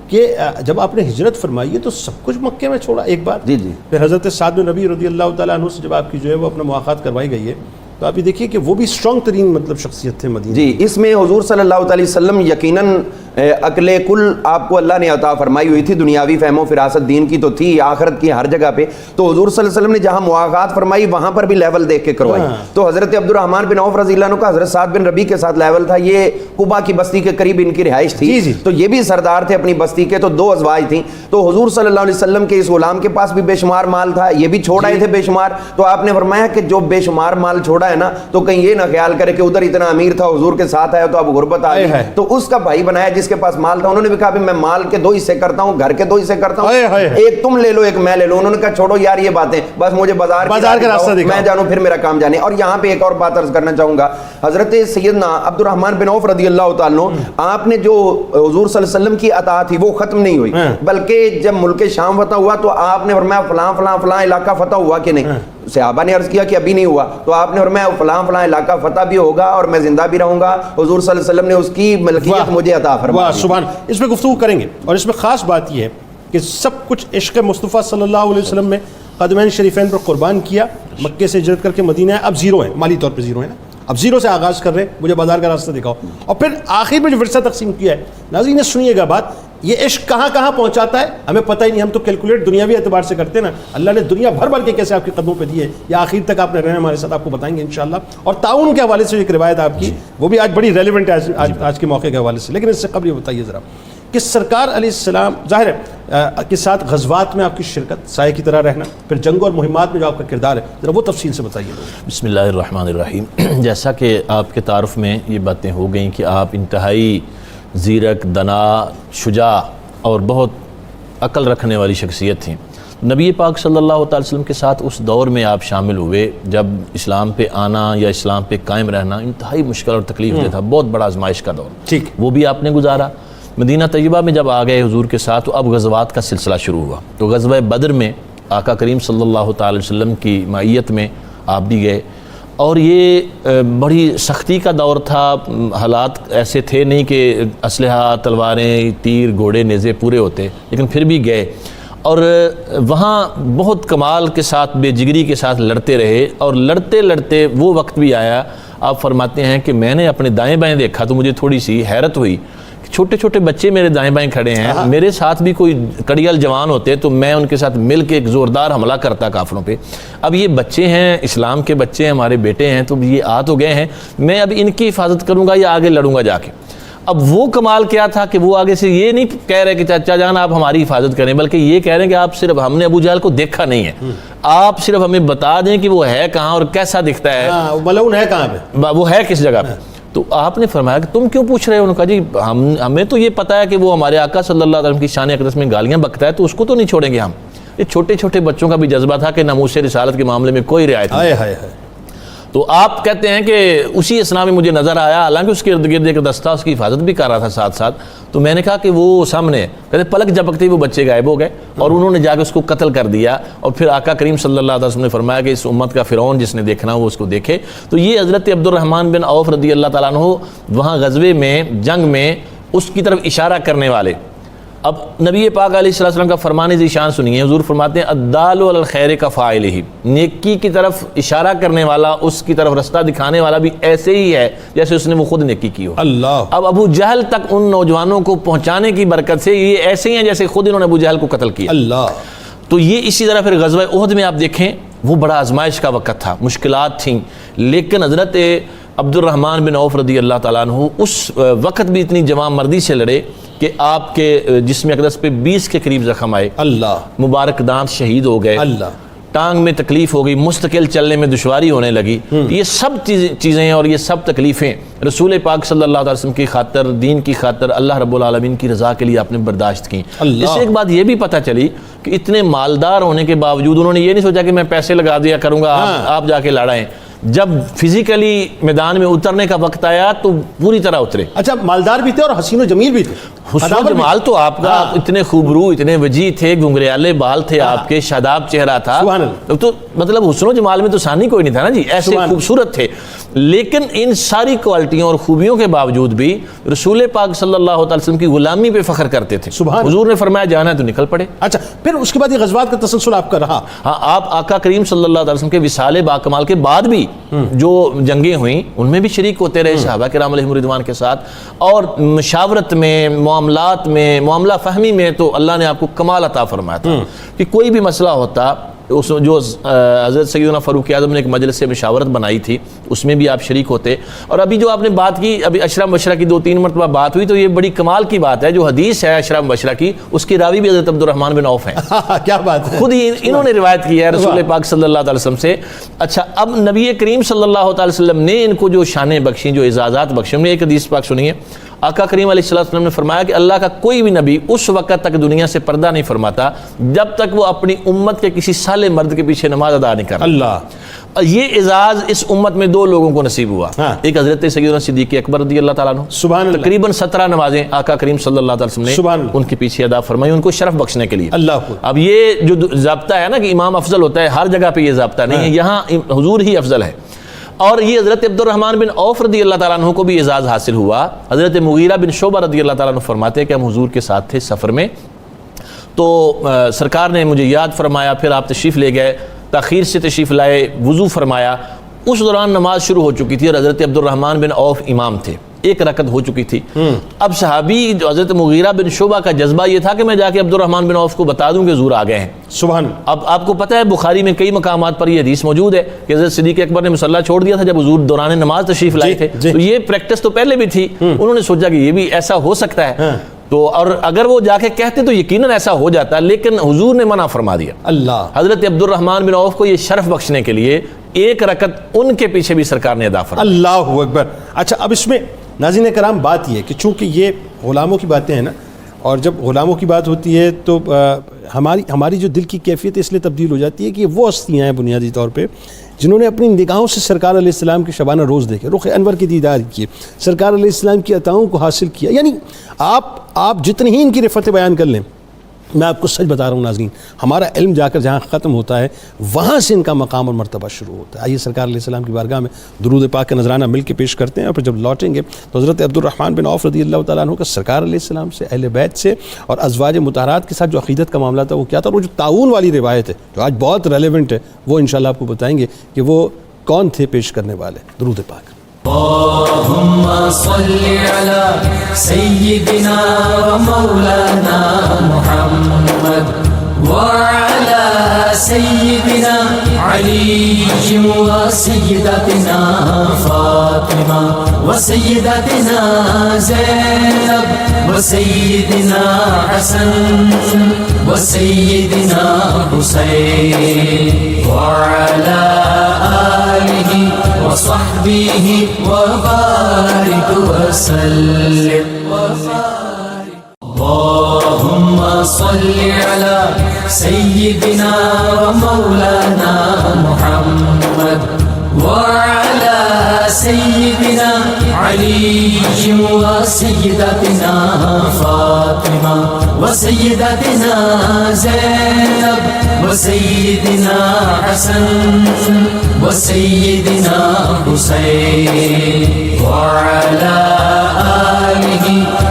Speaker 1: کہ جب آپ نے ہجرت فرمائی ہے تو سب کچھ مکے میں چھوڑا، ایک بات.
Speaker 3: جی جی.
Speaker 1: پھر حضرت سعد بن ربیع رضی اللہ تعالیٰ عنہ سے جب آپ کی جو ہے وہ اپنا مواخات کروائی گئی ہے تو آپ یہ دیکھیے کہ وہ بھی اسٹرانگ ترین مطلب شخصیت تھے مدینہ.
Speaker 3: جی، اس میں حضور صلی اللہ علیہ وسلم یقیناً عقل کل آپ کو اللہ نے عطا فرمائی ہوئی تھی. دنیاوی فہم و فراست دین کی تو تھی، آخرت کی ہر جگہ پہ. تو حضور صلی اللہ علیہ وسلم نے جہاں مواخات فرمائی وہاں پر بھی لیول دیکھ کے کروائی. تو حضرت عبد الرحمن بن عوف رضی اللہ عنہ کا حضرت سعد بن ربیع کے ساتھ لیول تھا. یہ قبا کی بستی کے قریب ان کی رہائش تھی. تو یہ بھی سردار تھے اپنی بستی کے. تو 2 ازواج تھیں. تو حضور صلی اللہ علیہ وسلم کے اس غلام کے پاس بھی بے شمار مال تھا، یہ بھی چھوڑ آئے تھے بے شمار. تو آپ نے فرمایا کہ جو بے شمار مال چھوڑا ہے نا تو کہیں یہ نہ خیال کرے کہ ادھر اتنا امیر تھا حضور کے ساتھ آیا تو اب غربت آ گئی. تو اس کا بھائی بنایا جس کے پاس مال تھا. انہوں نے بھی کہا میں مال کے 2 حصے کرتا ہوں، گھر کے 2 حصے کرتا ہوں، ایک تم لے لو ایک میں لے لوں. انہوں نے کہا چھوڑو یار یہ باتیں، بس مجھے بازار کا راستہ دکھاؤ، میں جانوں پھر میرا کام جانے. اور یہاں پہ ایک اور بات عرض کرنا چاہوں گا. حضرت سیدنا عبد الرحمن بن عوف رضی اللہ تعالیٰ عنہ، آپ نے جو حضور صلی اللہ علیہ وسلم کی عطا تھی وہ ختم نہیں ہوئی، بلکہ جب ملک شام فتح ہوا تو آپ نے فرمایا فلاں فلاں فلاں علاقہ فتح ہوا کہ نہیں. صحابہ نے عرض کیا کہ ابھی نہیں ہوا. تو آپ نے فرمایا فلاں فلاں علاقہ فتح بھی ہوگا اور میں زندہ بھی رہوں گا. حضور صلی اللہ علیہ وسلم نے اس کی ملکیت مجھے عطا فرمائی.
Speaker 1: سبحان. اس میں گفتگو کریں گے اور اس میں خاص بات یہ ہے کہ سب کچھ عشق مصطفیٰ صلی اللہ علیہ وسلم میں قدمین شریفین پر قربان کیا. مکے سے ہجرت کر کے مدینہ ہے، اب زیرو ہے، مالی طور پہ زیرو ہے نا، اب زیرو سے آغاز کر رہے ہیں، مجھے بازار کا راستہ دکھاؤ. اور پھر آخر میں جو ورثہ تقسیم کیا ہے، ناظرین سنیے گا بات، یہ عشق کہاں کہاں پہنچاتا ہے ہمیں پتہ ہی نہیں. ہم تو کیلکولیٹ دنیاوی اعتبار سے کرتے ہیں نا. اللہ نے دنیا بھر بھر کے کیسے آپ کے قدموں پہ دیے، یا آخر تک آپ نے رہنا ہمارے ساتھ، آپ کو بتائیں گے انشاءاللہ. اور تعاون کے حوالے سے ایک روایت آپ کی وہ بھی آج بڑی ریلیونٹ ہے آج کے موقع کے حوالے سے. لیکن اس سے قبل یہ بتائیے ذرا کہ سرکار علیہ السلام ظاہر ہے کے ساتھ غزوات میں آپ کی شرکت، سائے کی طرح رہنا، پھر جنگوں اور مہمات میں جو آپ کا کردار ہے، ذرا وہ تفصیل سے بتائیے.
Speaker 4: بسم اللہ الرحمن الرحیم. جیسا کہ آپ کے تعارف میں یہ باتیں ہو گئیں کہ آپ انتہائی زیرک، دنا، شجاع اور بہت عقل رکھنے والی شخصیت تھیں. نبی پاک صلی اللہ تعالی وسلم کے ساتھ اس دور میں آپ شامل ہوئے جب اسلام پہ آنا یا اسلام پہ قائم رہنا انتہائی مشکل اور تکلیف دہ تھا، بہت بڑا آزمائش کا دور.
Speaker 1: ٹھیک،
Speaker 4: وہ بھی آپ نے گزارا. مدینہ طیبہ میں جب آ گئے حضور کے ساتھ تو اب غزوات کا سلسلہ شروع ہوا. تو غزوہ بدر میں آقا کریم صلی اللہ تعالی وسلم کی معیت میں آپ بھی گئے، اور یہ بڑی سختی کا دور تھا، حالات ایسے تھے نہیں کہ اسلحہ، تلواریں، تیر، گھوڑے، نیزے پورے ہوتے، لیکن پھر بھی گئے اور وہاں بہت کمال کے ساتھ، بے جگری کے ساتھ لڑتے رہے، اور لڑتے لڑتے وہ وقت بھی آیا، آپ فرماتے ہیں کہ میں نے اپنے دائیں بائیں دیکھا تو مجھے تھوڑی سی حیرت ہوئی، چھوٹے چھوٹے بچے میرے دائیں بائیں کھڑے ہیں، میرے ساتھ بھی کوئی کڑیل جوان ہوتے تو میں ان کے ساتھ مل کے ایک زوردار حملہ کرتا کافروں پہ، اب یہ بچے ہیں، اسلام کے بچے ہیں، ہمارے بیٹے ہیں، تو یہ آ تو گئے ہیں، میں اب ان کی حفاظت کروں گا یا آگے لڑوں گا جا کے؟ اب وہ کمال کیا تھا کہ وہ آگے سے یہ نہیں کہہ رہے کہ چچا جان آپ ہماری حفاظت کریں، بلکہ یہ کہہ رہے ہیں کہ آپ صرف، ہم نے ابو جہل کو دیکھا نہیں ہے، آپ صرف ہمیں بتا دیں کہ وہ ہے کہاں اور کیسا دکھتا ہے،
Speaker 1: ملعون ہے کہاں پہ،
Speaker 4: وہ ہے کس جگہ پہ۔ تو آپ نے فرمایا کہ تم کیوں پوچھ رہے ہو؟ انہوں نے کہا جی ہمیں تو یہ پتہ ہے کہ وہ ہمارے آقا صلی اللہ علیہ وسلم کی شان اقدس میں گالیاں بکتا ہے، تو اس کو تو نہیں چھوڑیں گے ہم۔ یہ چھوٹے چھوٹے بچوں کا بھی جذبہ تھا کہ ناموس رسالت کے معاملے میں کوئی رعایت نہیں۔ تو آپ کہتے ہیں کہ اسی اسنا میں مجھے نظر آیا، حالانکہ اس کے ارد گرد ایک دستہ اس کی حفاظت بھی کر رہا تھا ساتھ ساتھ، تو میں نے کہا کہ وہ سامنے، کہتے پلک جھپکتے ہی وہ بچے غائب ہو گئے اور انہوں نے جا کے اس کو قتل کر دیا، اور پھر آقا کریم صلی اللہ علیہ وسلم نے فرمایا کہ اس امت کا فرعون جس نے دیکھنا وہ اس کو دیکھے۔ تو یہ حضرت عبد الرحمن بن عوف رضی اللہ تعالیٰ عنہ وہاں غزوے میں، جنگ میں اس کی طرف اشارہ کرنے والے۔ اب نبی پاک علیہ السلام کا فرمان ذیشان سنیے، حضور فرماتے ہیں الدال علی الخیر کفاعلہ، نیکی کی طرف اشارہ کرنے والا، اس کی طرف رستہ دکھانے والا بھی ایسے ہی ہے جیسے اس نے وہ خود نیکی کی ہو۔
Speaker 1: اللہ،
Speaker 4: اب ابو جہل تک ان نوجوانوں کو پہنچانے کی برکت سے یہ ایسے ہی ہیں جیسے خود انہوں نے ابو جہل کو قتل کیا۔
Speaker 1: اللہ،
Speaker 4: تو یہ اسی طرح پھر غزوہ احد میں آپ دیکھیں، وہ بڑا آزمائش کا وقت تھا، مشکلات تھیں، لیکن حضرت عبد الرحمن بن عوف رضی اللہ تعالیٰ عنہ اس وقت بھی اتنی جواں مردی سے لڑے کہ آپ کے جسم اقدس پہ 20 کے قریب زخم آئے،
Speaker 1: اللہ،
Speaker 4: مبارک دانت شہید ہو گئے،
Speaker 1: اللہ،
Speaker 4: ٹانگ میں تکلیف ہو گئی، مستقل چلنے میں دشواری ہونے لگی۔ یہ سب چیزیں اور یہ سب تکلیفیں رسول پاک صلی اللہ علیہ وسلم کی خاطر، دین کی خاطر، اللہ رب العالمین کی رضا کے لیے آپ نے برداشت کی۔ اس سے ایک بات یہ بھی پتہ چلی کہ اتنے مالدار ہونے کے باوجود انہوں نے یہ نہیں سوچا کہ میں پیسے لگا دیا کروں گا، آپ جا کے لڑائیں۔ جب فزیکلی میدان میں اترنے کا وقت آیا تو پوری طرح اترے۔
Speaker 1: اچھا، مالدار بھی تھے اور حسین و جمیل بھی تھے،
Speaker 4: حسن و جمال تو آپ کا، اتنے خوبرو، اتنے وجیح تھے، گھنگریالے بال تھے آپ کے، شاداب چہرہ تھا، تو مطلب حسن و جمال میں تو ثانی کوئی نہیں تھا نا جی، ایسے خوبصورت تھے۔ لیکن ان ساری کوالٹیوں اور خوبیوں کے باوجود بھی رسول پاک صلی اللہ علیہ وسلم کی غلامی پہ فخر کرتے تھے۔ حضور نے فرمایا جانا ہے تو نکل پڑے۔
Speaker 1: اچھا، پھر اس کے بعد یہ غزوات کا تسلسل آپ کا رہا؟
Speaker 4: ہاں، آپ آقا کریم صلی اللہ علیہ وسلم کے وصال باکمال کے بعد بھی جو جنگیں ہوئیں ان میں بھی شریک ہوتے رہے صحابہ کرام علیہم رضوان کے ساتھ، اور مشاورت میں، معاملات میں، معاملہ فہمی میں تو اللہ نے آپ کو کمال عطا فرمایا تھا کہ کوئی بھی مسئلہ ہوتا، اس جو حضرت سیدنا فاروق اعظم نے ایک مجلس سے مشاورت بنائی تھی اس میں بھی آپ شریک ہوتے۔ اور ابھی جو آپ نے بات کی، ابھی اشرا مبشرہ کی 2-3 مرتبہ بات ہوئی، تو یہ بڑی کمال کی بات ہے، جو حدیث ہے اشرا مبشرہ کی اس کی راوی بھی حضرت عبد الرحمن بن عوف ہیں۔
Speaker 1: کیا بات ہے،
Speaker 4: خود ہی انہوں نے روایت کی ہے رسول پاک صلی اللہ علیہ وسلم سے۔ اچھا، اب نبی کریم صلی اللہ علیہ وسلم نے ان کو جو شانیں بخشیں، جو اعزازات بخشیں، ہم نے ایک حدیث پاک سنی ہے، آقا کریم علیہ السلام نے فرمایا کہ اللہ کا کوئی بھی نبی اس وقت تک دنیا سے پردہ نہیں فرماتا جب تک وہ اپنی امت کے کسی صالح مرد کے پیچھے نماز ادا نہیں کرتا۔
Speaker 1: اللہ،
Speaker 4: یہ اعزاز اس امت میں 2 لوگوں کو نصیب ہوا، ایک حضرت سیدنا صدیق اکبر رضی اللہ تعالیٰ عنہ،
Speaker 1: سبحان اللہ،
Speaker 4: تقریباً 17 نمازیں آقا کریم صلی اللہ علیہ وسلم نے ان کے پیچھے ادا فرمائی، ان کو شرف بخشنے کے لیے۔
Speaker 1: اللہ،
Speaker 4: اب یہ جو ضابطہ ہے نا کہ امام افضل ہوتا ہے، ہر جگہ پہ یہ ضابطہ نہیں ہے، یہاں حضور ہی افضل ہے۔ اور یہ حضرت عبد الرحمن بن عوف رضی اللہ تعالیٰ عنہ کو بھی اعزاز حاصل ہوا۔ حضرت مغیرہ بن شعبہ رضی اللہ تعالیٰ عنہ فرماتے ہیں کہ ہم حضور کے ساتھ تھے سفر میں، تو سرکار نے مجھے یاد فرمایا، پھر آپ تشریف لے گئے، تاخیر سے تشریف لائے، وضو فرمایا، اس دوران نماز شروع ہو چکی تھی اور حضرت عبد الرحمن بن عوف امام تھے، 1 رکعت ہو چکی تھی۔ اب صحابی جو حضرت مغیرہ بن شعبہ کا جذبہ یہ تھا کہ میں جا کے عبد الرحمن بن عوف کو بتا دوں کہ حضور آ گئے ہیں۔
Speaker 1: سبحان۔
Speaker 4: اب آپ کو پتہ ہے بخاری میں کئی مقامات پر یہ حدیث موجود ہے کہ حضرت صدیق اکبر نے مصلی چھوڑ دیا تھا جب حضور دوران نماز تشریف لائے تھے، تو یہ پریکٹس تو پہلے بھی تھی، انہوں نے سوچا کہ یہ بھی ایسا ہو سکتا ہے، تو اور اگر وہ جا کے کہتے تو یقیناً ایسا ہو جاتا، لیکن حضور نے منع فرما دیا۔
Speaker 1: اللہ،
Speaker 4: حضرت عبد الرحمن بن عوف کو یہ شرف بخشنے کے لیے 1 رکعت ان کے پیچھے بھی سرکار نے ادا فرمایا۔
Speaker 1: اللہ اکبر۔ اچھا، اب اس میں ناظرین کرام بات یہ ہے کہ چونکہ یہ غلاموں کی باتیں ہیں نا، اور جب غلاموں کی بات ہوتی ہے تو ہماری جو دل کی کیفیت اس لیے تبدیل ہو جاتی ہے کہ وہ ہستیاں ہیں بنیادی طور پہ جنہوں نے اپنی نگاہوں سے سرکار علیہ السلام کے شبانہ روز دیکھے، رخ انور کی دیدار کیے، سرکار علیہ السلام کی عطاؤں کو حاصل کیا۔ یعنی آپ جتنی ہی ان کی رفعت بیان کر لیں میں آپ کو سچ بتا رہا ہوں ناظرین، ہمارا علم جا کر جہاں ختم ہوتا ہے وہاں سے ان کا مقام اور مرتبہ شروع ہوتا ہے۔ آئیے سرکار علیہ السلام کی بارگاہ میں درود پاک کا نذرانہ مل کے پیش کرتے ہیں، اور پھر جب لوٹیں گے تو حضرت عبد الرحمن بن عوف رضی اللہ تعالیٰ عنہ کا سرکار علیہ السلام سے، اہل بیت سے اور ازواج مطہرات کے ساتھ جو عقیدت کا معاملہ تھا وہ کیا تھا، اور وہ جو تعاون والی روایت ہے جو آج بہت ریلیونٹ ہے، وہ انشاءاللہ آپ کو بتائیں گے کہ وہ کون تھے پیش کرنے والے۔ درود پاک۔
Speaker 5: اللهم صل على سيدنا ومولانا محمد وعلى سيدنا علي وسيدتنا فاطمة وسيدتنا زينب وسيدنا حسن وسيدنا حسين وعلى آله وصحبه وبارك وسلم اللهم صل على سيدنا ومولانا محمد وعلى سيدنا علي وسيدتنا فاطمة وسيدتنا زينب وسيدنا حسن وسيدنا حسين وعلى آله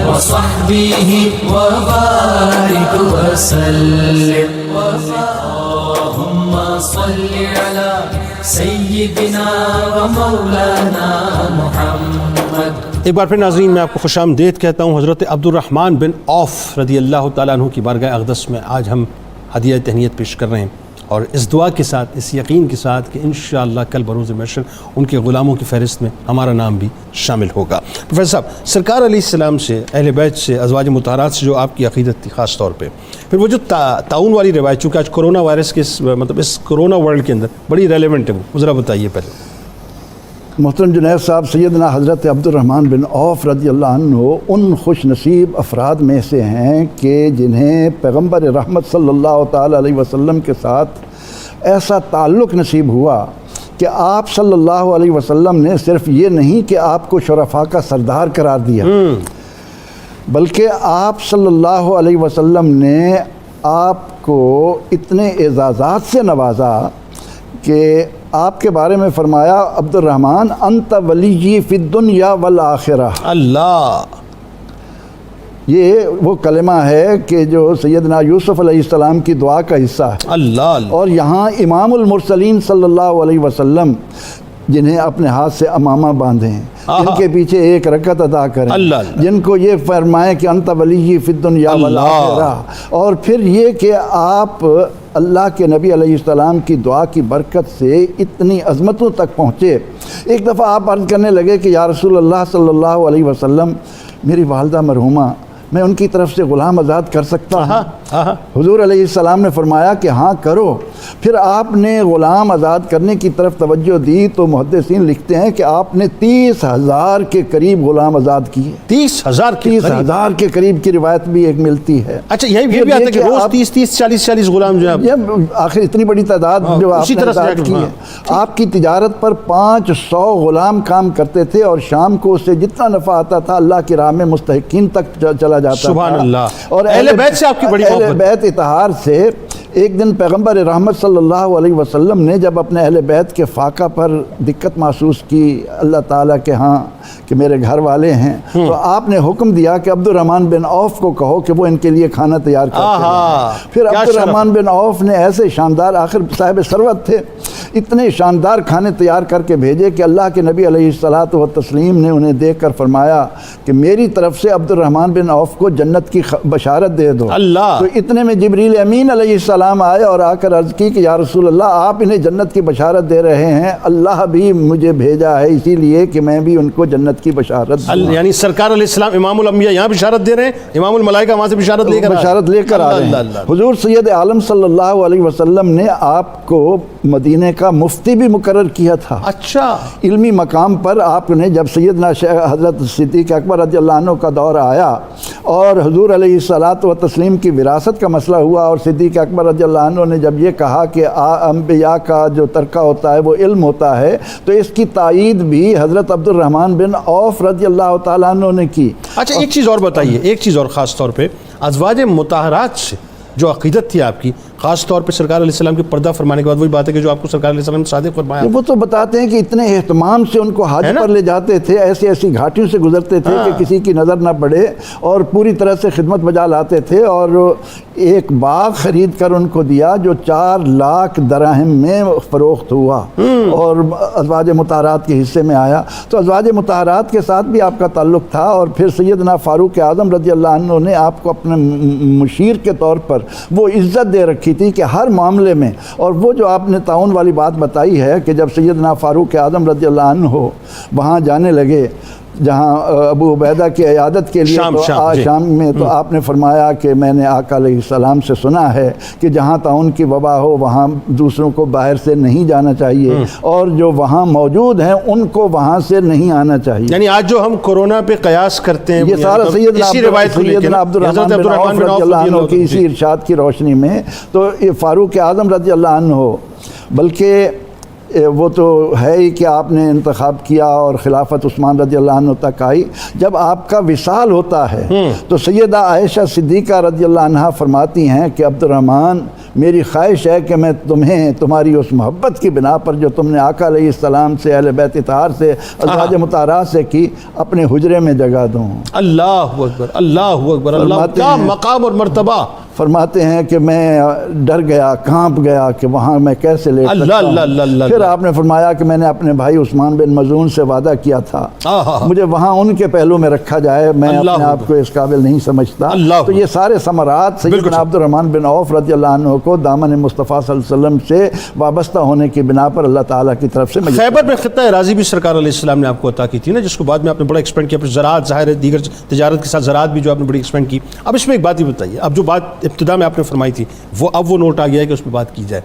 Speaker 5: وصحبه وبارك وسلم اللهم صل على سيدنا ومولانا محمد۔
Speaker 1: ایک بار پھر ناظرین میں آپ کو خوش آمدید کہتا ہوں حضرت عبد الرحمن بن عوف رضی اللہ تعالیٰ عنہ کی بارگاہ اقدس میں آج ہم ہدیہ تہنیت پیش کر رہے ہیں، اور اس دعا کے ساتھ، اس یقین کے ساتھ کہ انشاءاللہ کل بروز محشر ان کے غلاموں کی فہرست میں ہمارا نام بھی شامل ہوگا۔ پروفیسر صاحب، سرکار علیہ السلام سے، اہل بیت سے، ازواج مطہرات سے جو آپ کی عقیدت تھی خاص طور پہ، پھر وہ جو تعاون والی روایت، چونکہ آج کرونا وائرس کے مطلب اس کرونا ورلڈ کے اندر بڑی ریلیونٹ ہے، وہ ذرا بتائیے پہلے۔
Speaker 2: محترم جنید صاحب، سیدنا حضرت عبد الرحمن بن عوف رضی اللہ عنہ ان خوش نصیب افراد میں سے ہیں کہ جنہیں پیغمبر رحمت صلی اللہ تعالی علیہ وسلم کے ساتھ ایسا تعلق نصیب ہوا کہ آپ صلی اللہ علیہ وسلم نے صرف یہ نہیں کہ آپ کو شرفاء کا سردار قرار دیا، بلکہ آپ صلی اللہ علیہ وسلم نے آپ کو اتنے اعزازات سے نوازا کہ آپ کے بارے میں فرمایا، عبد الرحمن انت ولی فی الدنیا والآخرہ۔
Speaker 1: اللہ،
Speaker 2: یہ وہ کلمہ ہے کہ جو سیدنا یوسف علیہ السلام کی دعا کا حصہ ہے۔
Speaker 1: اللہ،
Speaker 2: اور یہاں امام المرسلین صلی اللہ علیہ وسلم جنہیں اپنے ہاتھ سے امامہ باندھے ہیں، جن کے پیچھے ایک رکعت ادا کریں، جن کو یہ فرمائے کہ انت ولی فی الدنیا والآخرہ، اور پھر یہ کہ آپ اللہ کے نبی علیہ السلام کی دعا کی برکت سے اتنی عظمتوں تک پہنچے۔ ایک دفعہ آپ عرض کرنے لگے کہ یا رسول اللہ صلی اللہ علیہ وسلم، میری والدہ مرحومہ، میں ان کی طرف سے غلام آزاد کر سکتا ہوں؟ حضور علیہ السلام نے فرمایا کہ ہاں کرو۔ پھر آپ نے غلام آزاد کرنے کی طرف توجہ دی تو محدثین لکھتے ہیں کہ آپ نے 30,000 کے قریب غلام آزاد کیے۔ 30,000 کے قریب کی روایت بھی ایک ملتی ہے۔
Speaker 1: اچھا، یہ بھی آتا ہے کہ روز 30 40 غلام جو ہے،
Speaker 2: آخر اتنی بڑی تعداد جو آپ نے آزاد کی ہے۔ آپ کی تجارت پر 500 غلام کام کرتے تھے، اور شام کو اس سے جتنا نفع آتا تھا اللہ کی راہ میں مستحقین تک چلا جاتا تھا۔
Speaker 1: سبحان اللہ۔
Speaker 2: اور
Speaker 1: اہل بیت سے آپ کی بڑی
Speaker 2: اہل بیت اتحار سے ایک دن پیغمبر رحمت صلی اللہ علیہ وسلم نے جب اپنے اہل بیت کے فاقہ پر دقت محسوس کی اللہ تعالیٰ کے ہاں کہ میرے گھر والے ہیں، تو آپ نے حکم دیا کہ عبد الرحمن بن عوف کو کہو کہ وہ ان کے لیے کھانا تیار کرتے ہیں۔ پھر عبد الرحمن بن عوف نے ایسے شاندار، آخر صاحب ثروت تھے، اتنے شاندار کھانے تیار کر کے بھیجے کہ اللہ کے نبی علیہ الصلاۃ والتسلیم نے انہیں دیکھ کر فرمایا کہ میری طرف سے عبد الرحمن بن عوف کو جنت کی بشارت دے دو۔
Speaker 1: اللہ،
Speaker 2: تو اتنے میں جبریل امین علیہ السلام آئے اور آ کر عرض کی کہ یا رسول اللہ، آپ انہیں جنت کی بشارت دے رہے ہیں، اللہ بھی مجھے بھیجا ہے اسی لیے کہ میں بھی ان کو جنت کی بشارت دوں۔
Speaker 1: یعنی سرکار علیہ السلام امام الانبیاء یہاں بشارت دے رہے ہیں، امام الملائکہ وہاں سے بشارت لے کر آ رہے ہیں۔ حضور سید عالم صلی اللہ علیہ وسلم نے آپ کو مدینہ کا مفتی بھی مقرر کیا تھا۔ اچھا،
Speaker 2: علمی مقام پر آپ نے جب سیدنا حضرت صدیق اکبر رضی اللہ عنہ کا دور آیا اور حضور علیہ الصلاۃ والتسلیم کی وراثت کا مسئلہ ہوا، اور صدیق اکبر رضی اللہ عنہ نے جب یہ کہا کہ انبیاء کا جو ترکہ ہوتا ہے وہ علم ہوتا ہے، تو اس کی تائید بھی حضرت عبد الرحمن بن عوف رضی اللہ تعالیٰ عنہ نے کی۔
Speaker 1: اچھا، ایک چیز اور بتائیے، ایک چیز اور خاص طور پہ ازواج مطہرات سے جو عقیدت تھی آپ کی، خاص طور پہ سرکار علیہ السلام کی پردہ فرمانے کے بعد، وہی بات ہے کہ جو آپ کو سرکار علیہ السلام نے صادق فرمایا.
Speaker 2: وہ تو بتاتے ہیں کہ اتنے اہتمام سے ان کو حج پر لے جاتے تھے، ایسی ایسی گھاٹیوں سے گزرتے تھے کہ کسی کی نظر نہ پڑے، اور پوری طرح سے خدمت بجا لاتے تھے. اور ایک باغ خرید کر ان کو دیا جو 4 لاکھ دراہم میں فروخت ہوا اور ازواج مطہرات کے حصے میں آیا. تو ازواج مطہرات کے ساتھ بھی آپ کا تعلق تھا، اور پھر سیدنا فاروق اعظم رضی اللہ عنہ نے آپ کو اپنے مشیر کے طور پر وہ عزت دے رکھی تھی کہ ہر معاملے میں. اور وہ جو آپ نے تعاون والی بات بتائی ہے کہ جب سیدنا فاروق اعظم رضی اللہ عنہ وہاں جانے لگے جہاں ابو عبیدہ کی عیادت کے لیے شام میں، تو آپ نے فرمایا کہ میں نے آقا علیہ السلام سے سنا ہے کہ جہاں تعاون کی وبا ہو وہاں دوسروں کو باہر سے نہیں جانا چاہیے، اور جو وہاں موجود ہیں ان کو وہاں سے نہیں آنا چاہیے.
Speaker 1: یعنی آج جو ہم کورونا پہ قیاس کرتے ہیں،
Speaker 2: یہ سارا سیدنا عبد الرحمن بن عوف رضی اللہ عنہ کی اسی ارشاد کی روشنی میں. تو یہ فاروق اعظم رضی اللہ عنہ ہو، بلکہ وہ تو ہے ہی کہ آپ نے انتخاب کیا اور خلافت عثمان رضی اللہ عنہ تک آئی. جب آپ کا وصال ہوتا ہے تو سیدہ عائشہ صدیقہ رضی اللہ عنہ فرماتی ہیں کہ عبد الرحمن، میری خواہش ہے کہ میں تمہیں تمہاری اس محبت کی بنا پر جو تم نے آقا علیہ السلام سے، اہل بیت اطہار سے، ازواج مطہرات سے کی، اپنے حجرے میں جگہ دوں.
Speaker 1: اللہ اکبر، اللہ اکبر، اللہ، کیا مقام اور مرتبہ.
Speaker 2: فرماتے ہیں کہ میں ڈر گیا، کانپ گیا کہ وہاں میں کیسے لے سکتا ہوں. پھر آپ نے فرمایا کہ میں نے اپنے بھائی عثمان بن مظعون سے وعدہ کیا تھا مجھے وہاں ان کے پہلو میں رکھا جائے، میں اپنے آپ کو اس قابل نہیں سمجھتا. تو یہ سارے ثمرات سیدنا عبد الرحمن بن عوف رضی اللہ عنہ کو دامن مصطفیٰ صلی اللہ علیہ وسلم سے وابستہ ہونے کی بنا پر اللہ تعالیٰ کی طرف سے.
Speaker 1: خیبر میں خطہ اراضی بھی سرکار علیہ السلام نے آپ کو عطا کی تھی نا، جس کو بعد میں آپ نے بڑا ایکسپینڈ کیا. پھر زراعت، ظاہر ہے دیگر تجارت کے ساتھ زراعت بھی جو آپ نے بڑی ایکسپینڈ کی. اب اس میں ایک بات ہی بتائیے، اب جو بات ابتدا میں آپ نے فرمائی تھی اب وہ نوٹ آ گیا ہے کہ اس پہ بات کی جائے.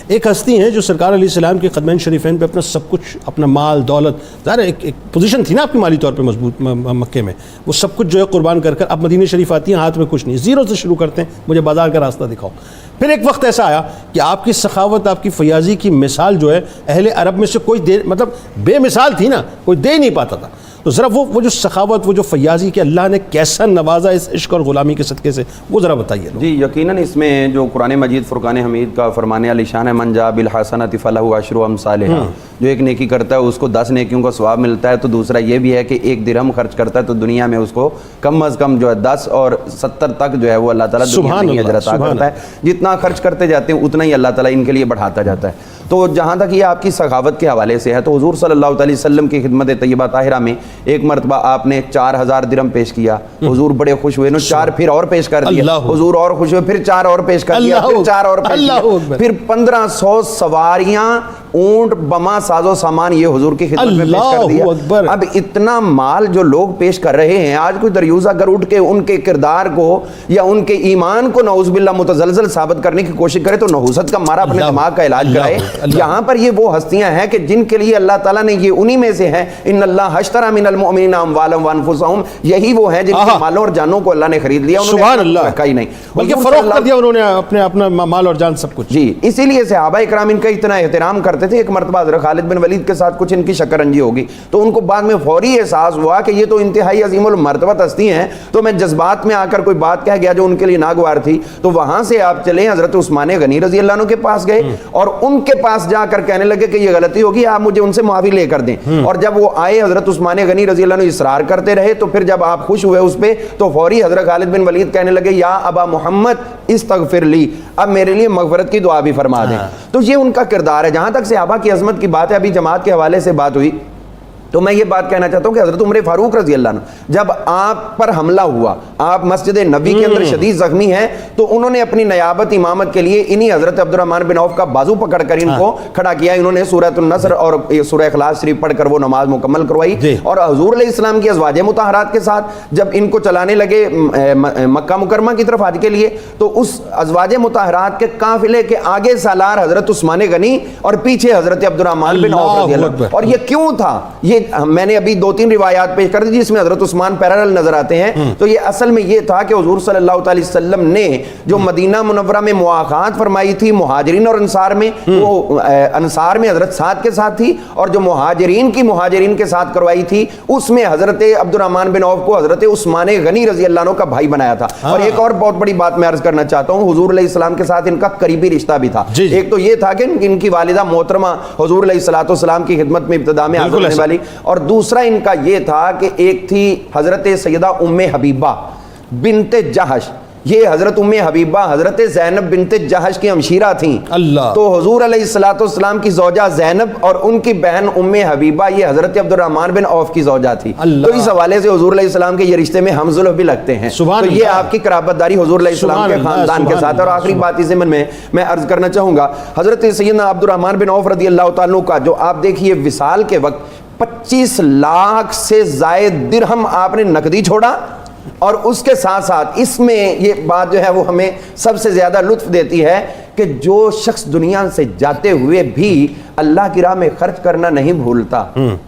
Speaker 1: ایک ہستی ہیں جو سرکار علیہ السلام کے قدمین شریفین پہ اپنا سب کچھ، اپنا مال دولت، ظاہر ایک پوزیشن تھی نا آپ کی مالی طور پہ مضبوط مکے میں، وہ سب کچھ جو ہے قربان کر کر اب مدینہ شریف آتی ہیں، ہاتھ میں کچھ نہیں، زیرو سے شروع کرتے ہیں، مجھے بازار کا راستہ دکھاؤ. پھر ایک وقت ایسا آیا کہ آپ کی سخاوت، آپ کی فیاضی کی مثال جو ہے اہل عرب میں سے کوئی مطلب بے مثال تھی نا، کوئی دے نہیں پاتا تھا. تو ذرا وہ جو سخاوت، وہ جو فیاضی کہ اللہ نے کیسا نوازا اس عشق اور غلامی کے صدقے سے، وہ ذرا بتائیے.
Speaker 3: جی یقیناً اس میں جو قرآن مجید فرقان حمید کا فرمانے علی شان ہے، من جاء بالحسنۃ فلہ عشر امثالھا، جو ایک نیکی کرتا ہے اس کو 10 نیکیوں کا ثواب ملتا ہے. تو دوسرا یہ بھی ہے کہ 1 درہم خرچ کرتا ہے تو دنیا میں اس کو کم از کم جو ہے 10 اور 70 تک جو ہے وہ اللہ تعالیٰ دنیا میں اجر عطا کرتا ہے. جتنا خرچ کرتے جاتے ہیں اتنا ہی اللہ تعالیٰ ان کے لیے بڑھاتا جاتا ہے. تو جہاں تک یہ آپ کی سخاوت کے حوالے سے ہے تو حضور صلی اللہ علیہ وسلم کی خدمت طیبہ طاہرہ میں ایک مرتبہ آپ نے 4000 درہم پیش کیا، حضور بڑے خوش ہوئے، 4 پھر اور پیش کر دیا، حضور اور خوش ہوئے، پھر 4 اور پیش کر دیا، پھر 4 اور پیش کیا، پھر 1500 سواریاں اونٹ بما ساز و سامان یہ حضور کی خدمت میں پیش کر دیا. اب اتنا مال جو لوگ پیش کر رہے ہیں، آج کوئی دریوزہ اگر اٹھ کے ان کے کردار کو یا ان کے ایمان کو نعوذ باللہ متزلزل ثابت کرنے کی کوشش کرے تو نحوست کا مارا اپنے دماغ کا علاج کرائے. یہاں پر یہ وہ ہستیاں ہیں کہ جن کے لیے اللہ تعالیٰ نے، یہ انہی میں سے ہے، ان اللہ اشتری من المؤمنین اموالهم وانفسهم، یہی وہ ہیں جن کے مالوں اور جانوں کو اللہ نے خرید لیا،
Speaker 1: سبحان اللہ،
Speaker 3: رکھا ہی نہیں
Speaker 1: بلکہ فروخت کر دیا انہوں نے اپنا مال اور جان سب کچھ.
Speaker 3: جی اسی لیے صحابہ کرام ان کا اتنا احترام کرتے تھے. ایک مرتبہ حضرت خالد بن ولید کے ساتھ کچھ ان کی شکرنجی ہوگی تو ان کو بعد میں فوری احساس ہوا کہ یہ تو انتہائی عظیم المرتبہ ہستی ہیں، تو میں جذبات میں آ کر کوئی بات کہہ گیا جو ان کے لیے ناگوار تھی. تو وہاں سے آپ چلیں حضرت عثمان غنی رضی اللہ عنہ کے پاس گئے اور ان کے پاس جا کر کہنے لگے کہ یہ غلطی ہوگی، آپ مجھے ان سے معافی لے کر دیں. اور جب وہ آئے حضرت عثمان غنی رضی اللہ عنہ اصرار کرتے رہے تو پھر جب آپ خوش ہوئے اس پہ تو فوری حضرت خالد بن ولید کہنے لگے یا ابا محمد استغفر لی، اب میرے لیے مغفرت کی دعا بھی فرما دیں. تو یہ ان کا کردار ہے. جہاں تک صحابہ کی عظمت کی بات ہے، ابھی جماعت کے حوالے سے بات ہوئی تو میں یہ بات کہنا چاہتا ہوں کہ حضرت عمر فاروق رضی اللہ عنہ جب آپ پر حملہ ہوا، آپ مسجد نبی کے اندر شدید زخمی ہیں، تو انہوں نے اپنی نیابت امامت کے لیے انہی حضرت عبد الرحمن بن عوف کا بازو پکڑ کر ان کو کھڑا کیا. انہوں نے سورۃ النصر اور سورہ اخلاص شریف پڑھ کر وہ نماز مکمل کروائی. اور حضور علیہ السلام کی ازواج مطہرات کے ساتھ جب ان کو چلانے لگے مکہ مکرمہ کی طرف حج کے لیے تو اس ازواج مطہرات کے قافلے کے آگے سالار حضرت عثمان غنی اور پیچھے حضرت عبد الرحمن بن عوف رضی اللہ عنہ. اور یہ کیوں تھا؟ یہ میں نے ابھی 2-3 روایات پیش کر دی جس میں حضرت عثمان پیرالل نظر آتے ہیں. تو یہ اصل میں یہ تھا کہ حضور صلی اللہ علیہ وسلم نے جو مدینہ منورہ میں مواخات فرمائی تھی مہاجرین اور انصار میں، وہ انصار میں حضرت سعد کے ساتھ تھی، اور جو مہاجرین کے ساتھ کروائی تھی اس میں حضرت عبد الرحمن بن عوف کو حضرت عثمان غنی رضی اللہ عنہ کا بھائی بنایا تھا. اور ایک اور بہت بڑی بات میں عرض کرنا چاہتا ہوں، حضور علیہ السلام کے ساتھ ان کا قریبی رشتہ بھی تھا. ایک تو یہ تھا کہ ان کی والدہ محترمہ حضور علیہ السلام کی خدمت میں ابتدا میں حاضر ہونے والی، اور دوسرا ان کا یہ تھا کہ ایک تھی حضرت سیدہ ام حبیبہ بنت جہش. یہ حضرت ام حبیبہ حضرت زینب بنت جہش کی ہمشیرہ تھیں. تو حضور علیہ السلام کی زوجہ زینب اور ان کی بہن ام حبیبہ یہ حضرت عبد الرحمن بن عوف کی زوجہ تھی. تو اس حوالے سے حضور علیہ السلام کے یہ رشتے میں ہم زلف بھی لگتے ہیں. تو یہ آپ کی قرابت داری حضور علیہ السلام کے خاندان کے ساتھ. اور آخری بات اس ضمن میں عرض کرنا چاہوں گا، حضرت سیدنا عبد الرحمن بن عوف رضی اللہ تعالیٰ کا جو آپ دیکھیے وصال کے وقت 25 لاکھ سے زائد درہم آپ نے نقدی چھوڑا، اور اس کے ساتھ ساتھ اس میں یہ بات جو ہے وہ ہمیں سب سے زیادہ لطف دیتی ہے کہ جو شخص دنیا سے جاتے ہوئے بھی اللہ کی راہ میں خرچ کرنا نہیں بھولتا،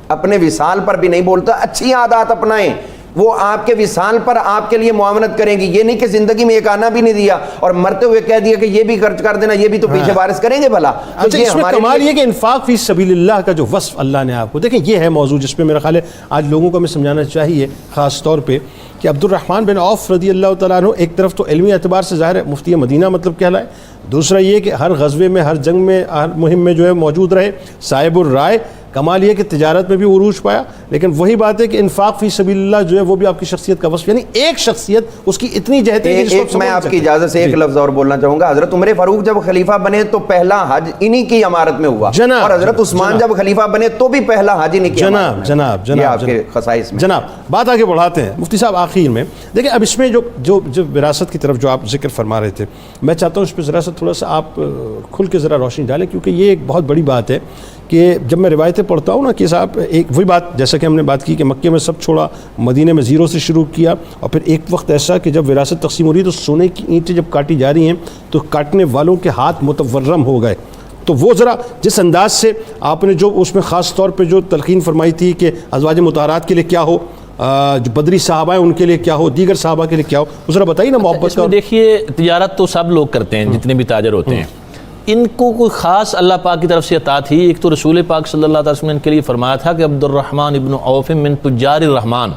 Speaker 3: اپنے وصال پر بھی نہیں بولتا، اچھی عادات اپنائیں، وہ آپ کے وصال پر آپ کے لیے معاونت کریں گی. یہ نہیں کہ زندگی میں ایک آنا بھی نہیں دیا اور مرتے ہوئے کہہ دیا کہ یہ بھی خرچ کر دینا، یہ بھی تو پیچھے وارث کریں گے بھلا.
Speaker 1: اچھا، اس میں کمال یہ کہ انفاق فی سبیل اللہ کا جو وصف اللہ نے آپ کو، دیکھیں یہ ہے موضوع جس پہ میرا خیال ہے آج لوگوں کو ہمیں سمجھانا چاہیے، خاص طور پہ کہ عبد الرحمن بن عوف رضی اللہ تعالیٰ عنہ ایک طرف تو علمی اعتبار سے ظاہر ہے مفتی مدینہ مطلب کہلائے، دوسرا یہ کہ ہر غزوے میں ہر جنگ میں ہر مہم میں جو ہے موجود رہے، صاحب الرائے. کمال یہ کہ تجارت میں بھی عروج پایا. لیکن وہی بات ہے کہ انفاق فی سبیل اللہ جو ہے وہ بھی آپ کی شخصیت کا وصف، یعنی ایک شخصیت اس کی اتنی جہت ہے کہ
Speaker 3: میں آپ کی اجازت سے ایک لفظ اور بولنا چاہوں گا. حضرت عمر فاروق جب خلیفہ بنے تو پہلا حج انہی کی امارت میں ہوا، اور حضرت عثمان جب خلیفہ بنے تو بھی پہلا حج انہی کی امارت میں.
Speaker 1: جناب
Speaker 3: آپ کے خصائص میں.
Speaker 1: جناب بات آگے بڑھاتے ہیں. مفتی صاحب آخر میں دیکھیں اب اس میں جو وراثت کی طرف جو آپ ذکر فرما رہے تھے، میں چاہتا ہوں اس پہ ذرا سا تھوڑا سا آپ کھل کے ذرا روشنی ڈالیں، کیونکہ یہ ایک بہت بڑی بات ہے کہ جب میں روایتیں پڑھتا ہوں نا کہ صاحب ایک وہی بات جیسا کہ ہم نے بات کی کہ مکے میں سب چھوڑا، مدینے میں زیرو سے شروع کیا، اور پھر ایک وقت ایسا کہ جب وراثت تقسیم ہو رہی ہے تو سونے کی اینٹیں جب کاٹی جا رہی ہیں تو کاٹنے والوں کے ہاتھ متورم ہو گئے. تو وہ ذرا جس انداز سے آپ نے جو اس میں خاص طور پہ جو تلقین فرمائی تھی کہ ازواج مطہرات کے لیے کیا ہو، جو بدری صحابہ ہیں ان کے لیے کیا ہو، دیگر صحابہ کے لیے کیا ہو، وہ ذرا بتائیے نا محبت کا.
Speaker 4: دیکھیے تجارت تو سب لوگ کرتے ہیں، جتنے بھی تاجر ہوتے ہیں، ان کو کوئی خاص اللہ پاک کی طرف سے عطا تھی. ایک تو رسول پاک صلی اللہ علیہ وسلم نے ان کے لیے فرمایا تھا کہ عبد الرحمن ابن عوف من تجار الرحمن،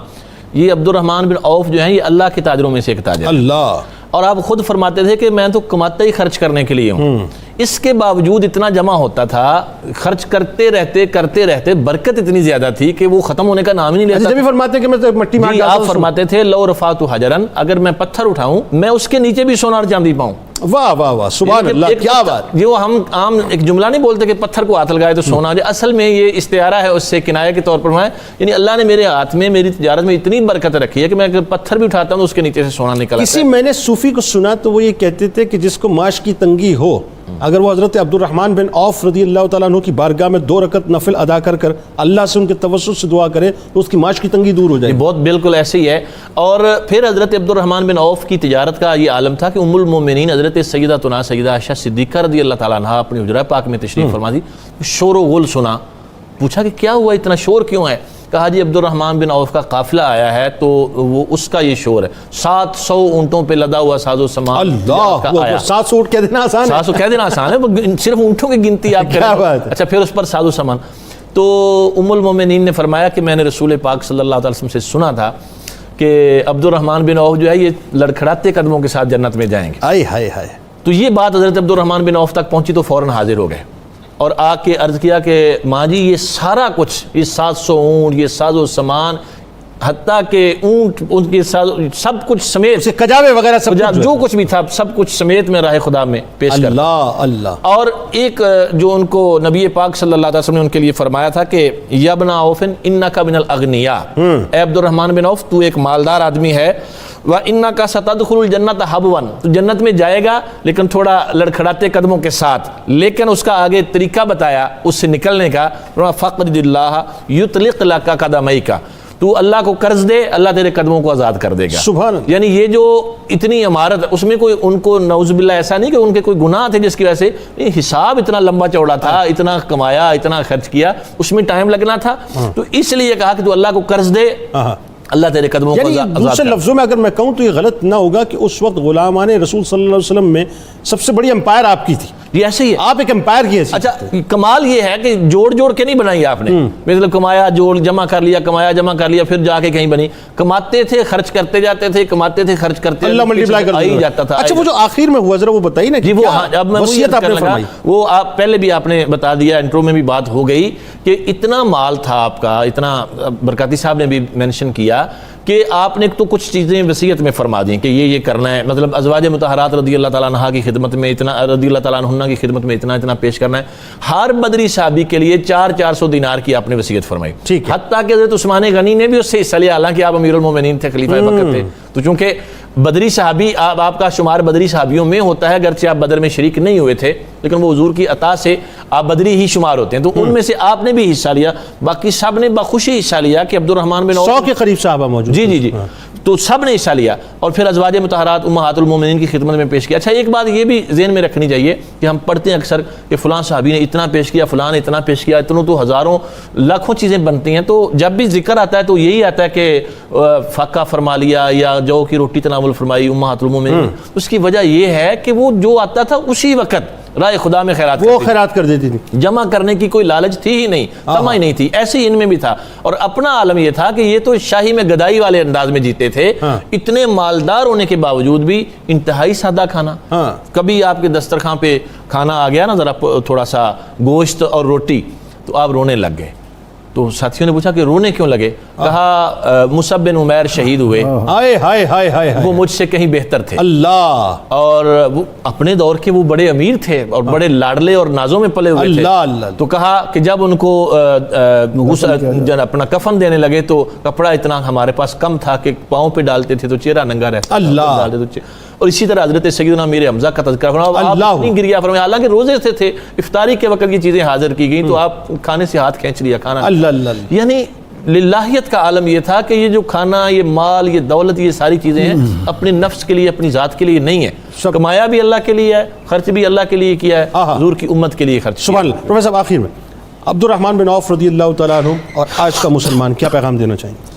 Speaker 4: یہ عبد الرحمن بن عوف جو ہیں یہ اللہ کے تاجروں میں سے ایک تاجر.
Speaker 1: اللہ.
Speaker 4: اور آپ خود فرماتے تھے کہ میں تو کماتا ہی خرچ کرنے کے لیے ہوں. اس کے باوجود اتنا جمع ہوتا تھا، خرچ کرتے رہتے برکت اتنی زیادہ تھی کہ وہ ختم ہونے کا نام ہی نہیں لیتا.
Speaker 1: جب فرماتے کہ میں مٹی مار ڈالتا ہوں،
Speaker 4: آپ فرماتے تھے لو رفعت حجرا، اگر میں پتھر اٹھاؤں میں اس کے نیچے بھی سونا اور چاندی پاؤں.
Speaker 1: واہ واہ واہ سبحان اللہ، کیا بات.
Speaker 4: جو ہم عام ایک جملہ نہیں بولتے کہ پتھر کو ہاتھ لگائے تو سونا، اصل میں یہ استعارہ ہے اس سے کنایہ کے طور پر ہے. یعنی اللہ نے میرے ہاتھ میں میری تجارت میں اتنی برکت رکھی ہے کہ میں اگر پتھر بھی اٹھاتا ہوں تو اس کے نیچے سے سونا نکل.
Speaker 1: کسی میں نے صوفی کو سنا تو وہ یہ کہتے تھے کہ جس کو معاش کی تنگی ہو، اگر وہ حضرت عبد الرحمن بن عوف رضی اللہ تعالیٰ عنہ کی بارگاہ میں 2 رکعت نفل ادا کر اللہ سے ان کے توسط سے دعا کرے تو اس کی معاش کی تنگی دور ہو جائے.
Speaker 4: بہت بالکل ایسے ہی ہے. اور پھر حضرت عبد الرحمن بن عوف کی تجارت کا یہ عالم تھا کہ ام المومنین حضرت سیدہ عائشہ صدیقہ رضی اللہ تعالیٰ عنہ اپنی حجرہ پاک میں تشریف فرما دی. شور و غل سنا، پوچھا کہ کیا ہوا، اتنا شور کیوں ہے؟ کہا جی عبد الرحمن بن عوف کا قافلہ آیا ہے تو وہ اس کا یہ شور ہے. 700 اونٹوں پہ لدا ہوا ساز و سامان.
Speaker 1: اللہ، 700 اونٹ کہہ دینا آسان ہے.
Speaker 4: 700 کہہ دینا آسان ہے، صرف اونٹوں کی گنتی آپ کریں. اچھا پھر اس پر ساز و سامان. تو ام المومنین نے فرمایا کہ میں نے رسول پاک صلی اللہ علیہ وسلم سے سنا تھا کہ عبد الرحمن بن عوف جو ہے یہ لڑکھڑاتے قدموں کے ساتھ جنت میں جائیں گے.
Speaker 1: آئے ہائے ہائے.
Speaker 4: تو یہ بات حضرت عبد الرحمن بن عوف تک پہنچی تو فوراً حاضر ہو گئے اور آ کے عرض کیا کہ ماں جی یہ سارا کچھ، یہ 700 اونٹ، یہ ساز و سامان، حتیٰ کہ اونٹ ان کے سب کچھ سمیت،
Speaker 1: کجاوے وغیرہ سب
Speaker 4: جو کچھ بھی تھا سب کچھ سمیت میں راہ خدا میں پیش کر.
Speaker 1: اللہ اللہ.
Speaker 4: اور ایک جو ان کو نبی پاک صلی اللہ علیہ وسلم نے ان کے لیے فرمایا تھا کہ یا ابن عوف انک من الاغنیاء، اے عبد الرحمن بن عوف تو ایک مالدار آدمی ہے. وَإِنَّكَ سَتَدْخُلُ الْجَنَّةَ حَبْوًا، تو جنت میں جائے گا لیکن تھوڑا لڑکھڑاتے قدموں کے ساتھ. لیکن اس کا آگے طریقہ بتایا اس سے نکلنے کا. فَقْرِضِ اللَّهَ يُطْلِقْ لَكَ قَدَمَيْكَ، تو اللہ کو قرض دے, اللہ تیرے قدموں کو آزاد کر دے گا.
Speaker 1: سبحان اللہ.
Speaker 4: یعنی یہ جو اتنی عمارت, اس میں کوئی ان کو نعوذ باللہ ایسا نہیں کہ ان کے کوئی گناہ تھے جس کی وجہ سے, حساب اتنا لمبا چوڑا تھا, اتنا کمایا, اتنا خرچ کیا, اس میں ٹائم لگنا تھا. تو اس لیے کہا کہ تو اللہ کو قرض دے, اللہ تیرے قدموں کو
Speaker 1: یعنی
Speaker 4: آزاد
Speaker 1: دوسرے
Speaker 4: کر.
Speaker 1: لفظوں میں اگر میں کہوں تو یہ غلط نہ ہوگا کہ اس وقت غلامان رسول صلی اللہ علیہ وسلم میں سب سے بڑی امپائر آپ کی تھی.
Speaker 4: یہ ایسے ہی ہے.
Speaker 1: آپ ایک امپائر کی حیثیت.
Speaker 4: اچھا, کمال یہ ہے کہ جوڑ جوڑ کے نہیں بنائی آپ نے, مطلب کمایا جوڑ جمع کر لیا, کمایا جمع کر لیا, پھر جا کے کہیں بنی. کماتے تھے, خرچ کرتے جاتے تھے, کماتے تھے, خرچ کرتے,
Speaker 1: اللہ ملٹیپلائی کر
Speaker 4: ہی جاتا تھا.
Speaker 1: اچھا, وہ جو آخر میں ہوا ذرا وہ بتائیے نا.
Speaker 4: جی وہ اب میں
Speaker 1: وصیت آپ نے فرمائی,
Speaker 4: وہ آپ پہلے بھی آپ نے بتا دیا, انٹرو میں بھی بات ہو گئی کہ اتنا مال تھا آپ کا, اتنا برکاتی صاحب نے بھی مینشن کیا کہ آپ نے تو کچھ چیزیں وصیت میں فرما دیں کہ یہ کرنا ہے, مطلب ازواج مطہرات رضی اللہ تعالیٰ عنہ کی خدمت میں اتنا, رضی اللہ تعالیٰ عنہ کی خدمت میں اتنا پیش کرنا ہے. ہر بدری صحابی کے لیے 400 دینار کی آپ نے وصیت فرمائی. حتیٰ کہ حضرت عثمان غنی نے بھی اس سے حصہ لیا, حالانکہ آپ امیر المومنین تھے, خلیفہ بکر تھے. تو چونکہ بدری صحابی, آپ کا شمار بدری صحابیوں میں ہوتا ہے, اگرچہ آپ بدر میں شریک نہیں ہوئے تھے, لیکن وہ حضور کی عطا سے آپ بدری ہی شمار ہوتے ہیں. تو ان میں سے آپ نے بھی حصہ لیا, باقی سب نے بخوشی حصہ لیا کہ عبد الرحمن بن عوف
Speaker 1: 100 کے قریب صحابہ موجود.
Speaker 4: جی تو سب نے حصہ لیا, اور پھر ازواج مطہرات امہات المومنین کی خدمت میں پیش کیا. اچھا, ایک بات یہ بھی ذہن میں رکھنی چاہیے کہ ہم پڑھتے ہیں اکثر کہ فلاں صحابی نے اتنا پیش کیا, فلاں نے اتنا پیش کیا, اتنوں تو ہزاروں لاکھوں چیزیں بنتی ہیں. تو جب بھی ذکر آتا ہے تو یہی آتا ہے کہ فقہ فرما لیا یا جو کی روٹی تناول فرمائی امہات المومنین. اس کی وجہ یہ ہے کہ وہ جو آتا تھا اسی وقت رائے خدا میں خیرات
Speaker 1: وہ خیرات کر دیتی تھی,
Speaker 4: جمع کرنے کی کوئی لالچ تھی ہی نہیں, طمع ہی نہیں تھی. ایسے ہی ان میں بھی تھا. اور اپنا عالم یہ تھا کہ یہ تو شاہی میں گدائی والے انداز میں جیتے تھے, اتنے مالدار ہونے کے باوجود بھی انتہائی سادہ کھانا. کبھی آپ کے دسترخوان پہ کھانا آ گیا نا, ذرا تھوڑا سا گوشت اور روٹی, تو آپ رونے لگ گئے. تو ساتھیوں نے پوچھا کہ رونے کیوں لگے؟ کہا مصعب بن عمیر شہید ہوئے, وہ مجھ سے کہیں بہتر تھے. اللہ, اور وہ اپنے دور کے وہ بڑے امیر تھے اور بڑے لاڈلے اور نازوں میں پلے ہوئے تھے. تو کہا کہ جب ان کو اپنا کفن دینے لگے تو کپڑا اتنا ہمارے پاس کم تھا کہ پاؤں پہ ڈالتے تھے تو چہرہ ننگا رہتا تھا. اور اسی طرح حضرت سیدنا امیر حمزہ کا تذکرہ فرمایا, آپ نہیں گریا فرمایا, حالانکہ روزے سے تھے, افطاری کے وقت یہ چیزیں حاضر کی گئیں, تو آپ کھانے سے ہاتھ کھینچ لیا کھانا. یعنی للہیت کا عالم یہ تھا کہ یہ جو کھانا, یہ مال, یہ دولت, یہ ساری چیزیں ہیں اپنے نفس کے لیے, اپنی ذات کے لیے نہیں ہے. کمایا بھی اللہ کے لیے ہے, خرچ بھی اللہ کے لیے کیا ہے, حضور کی امت کے لیے خرچ.
Speaker 1: سبحان اللہ. پروفیسر صاحب, آخر میں عبد الرحمن بن عوف رضی اللہ تعالیٰ عنہ اور آج کا مسلمان کیا پیغام دینا چاہیں؟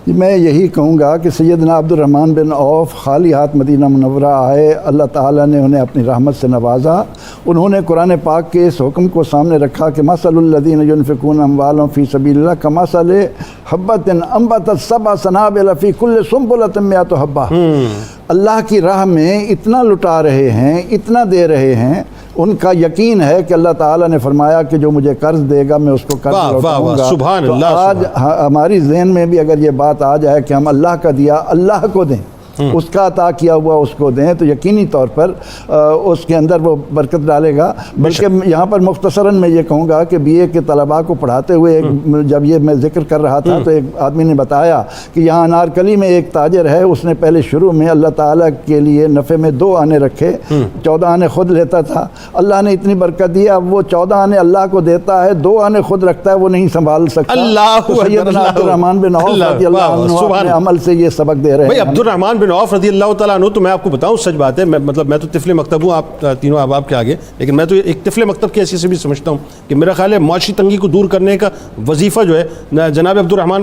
Speaker 2: میں یہی کہوں گا کہ سیدنا عبد الرحمن بن عوف خالی ہاتھ مدینہ منورہ آئے, اللہ تعالیٰ نے انہیں اپنی رحمت سے نوازا. انہوں نے قرآن پاک کے اس حکم کو سامنے رکھا کہ مثل الذین ينفقون اموالهم فی سبیل اللہ کمثل حبۃ انبتت سبع سنابل فی کل سنبلۃ مئۃ حبۃ. اللہ کی راہ میں اتنا لٹا رہے ہیں, اتنا دے رہے ہیں, ان کا یقین ہے کہ اللہ تعالیٰ نے فرمایا کہ جو مجھے قرض دے گا میں اس کو قرض لوٹاؤں گا.
Speaker 1: سبحان
Speaker 2: تو
Speaker 1: اللہ.
Speaker 2: آج ہماری ذہن میں بھی اگر یہ بات آ جائے کہ ہم اللہ کا دیا اللہ کو دیں, اس کا عطا کیا ہوا اس کو دیں, تو یقینی طور پر اس کے اندر وہ برکت ڈالے گا. بلکہ یہاں پر مختصراً میں یہ کہوں گا کہ بی اے کے طلباء کو پڑھاتے ہوئے جب یہ میں ذکر کر رہا تھا تو ایک آدمی نے بتایا کہ یہاں انارکلی میں ایک تاجر ہے, اس نے پہلے شروع میں اللہ تعالیٰ کے لیے نفع میں 2 آنے رکھے, 14 آنے خود لیتا تھا. اللہ نے اتنی برکت دی, اب وہ 14 آنے اللہ کو دیتا ہے, 2 آنے خود رکھتا ہے, وہ نہیں سنبھال سکتا. سیدنا عبد الرحمن بن عوف رضی اللہ عنہ اپنے عمل سے یہ سبق دے رہے ہیں.
Speaker 1: عبد الرحمن بن عوف رضی اللہ تعالیٰ عنہ, تو میں آپ کو بتاؤں سچ بات ہے, میں تو طفل مکتب ہوں, آپ تینوں احباب کے آگے, لیکن میں تو ایک طفل مکتب کی حیثیت سے بھی سمجھتا ہوں کہ میرا خیال ہے معاشی تنگی کو دور کرنے کا وظیفہ جو ہے جناب عبد الرحمن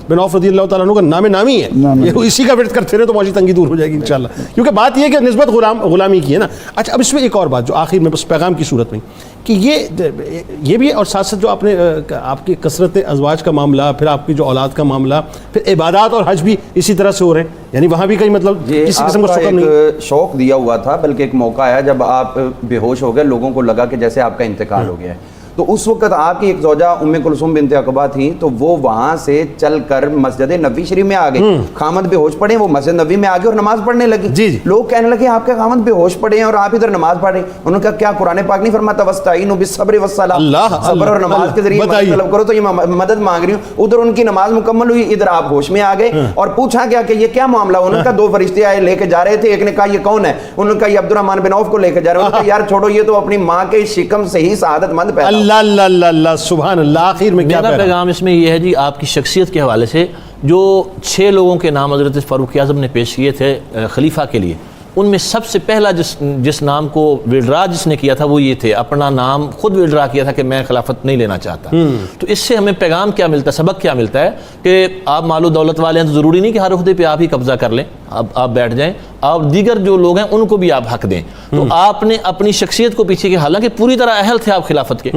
Speaker 1: بن عوف رضی اللہ تعالیٰ عنہ کا نامی ہے. اسی کا ورد کرتے رہے تو معاشی تنگی دور ہو جائے گی انشاءاللہ, کیونکہ بات یہ ہے کہ نسبت غلامی کی ہے نا. اچھا, اب اس میں ایک اور بات جو آخر میں بس پیغام کی صورت میں کہ یہ بھی, اور ساتھ ساتھ جو آپ کی کثرت ازواج کا معاملہ, پھر آپ کی جو اولاد کا معاملہ, پھر عبادات اور حج بھی اسی طرح سے ہو رہے ہیں, یعنی وہاں بھی کہیں مطلب کسی قسم کا سکم نہیں.
Speaker 3: شوق دیا ہوا تھا, بلکہ ایک موقع آیا جب آپ بے ہوش ہو گئے, لوگوں کو لگا کہ جیسے آپ کا انتقال ہو گیا ہے. تو اس وقت آپ کی ایک زوجہ ام کلثوم بنت عقبہ تھیں, تو وہ وہاں سے چل کر مسجد نبوی شریف میں آ گئی. خامد بے ہوش پڑے, وہ مسجد نبوی میں آ گئے اور نماز پڑھنے لگی. لوگ کہنے لگے آپ کے خامد بے ہوش پڑے ہیں اور آپ ادھر نماز پڑھ رہے ہیں. انہوں نے کہا کیا قرآن پاک نہیں فرماتا واستعینوا بالصبر والصلاۃ, صبر اور نماز کے ذریعے مدد طلب کرو, تو یہ مدد مانگ رہی ہوں. ادھر ان کی نماز مکمل ہوئی, ادھر آپ ہوش میں آ گئے اور پوچھا گیا کہ یہ کیا معاملہ. انہوں نے کہا 2 فرشتے آئے لے کے جا رہے تھے, ایک نے کہا یہ کون ہے, انہوں نے کہا یہ عبد الرحمن بن عوف کو لے کے جا رہے ہیں. انہوں نے کہا یار چھوڑو, یہ تو اپنی ماں کے شکم سے ہی سعادت مند پیدا.
Speaker 1: اللہ سبحان اللہ. آخر میں
Speaker 4: میرا پیغام اس میں یہ ہے جی, آپ کی شخصیت کے حوالے سے جو 6 لوگوں کے نام حضرت فاروق اعظم نے پیش کیے تھے خلیفہ کے لیے، ان میں سب سے پہلا جس نام کو وڈرا جس نے کیا تھا وہ یہ تھے، اپنا نام خود وڈرا کیا تھا کہ میں خلافت نہیں لینا چاہتا۔ تو اس سے ہمیں پیغام کیا ملتا ہے، سبق کیا ملتا ہے کہ آپ مال و دولت والے ہیں تو ضروری نہیں کہ ہر عہدے پہ آپ ہی قبضہ کر لیں، آپ بیٹھ جائیں، اور دیگر جو لوگ ہیں ان کو بھی آپ حق دیں۔ تو آپ نے اپنی شخصیت کو پیچھے کیا، حالانکہ پوری طرح اہل تھے آپ خلافت کے،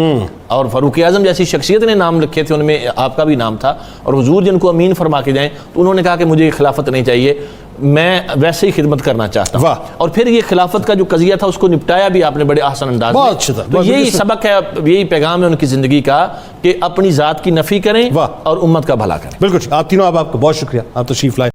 Speaker 4: اور فاروق اعظم جیسی شخصیت نے نام لکھے تھے، ان میں آپ کا بھی نام تھا، اور حضور جن کو امین فرما کے جائیں تو انہوں نے کہا کہ مجھے خلافت نہیں چاہیے، میں ویسے ہی خدمت کرنا چاہتا ہوں۔ اور پھر یہ خلافت کا جو قضیہ تھا اس کو نپٹایا بھی آپ نے بڑے احسن انداز میں۔ تو یہی سبق ہے، یہی پیغام ہے ان کی زندگی کا کہ اپنی ذات کی نفی کریں اور امت کا بھلا کریں۔
Speaker 1: بالکل، آپ تینوں آپ کا بہت شکریہ، آپ تشریف لائے۔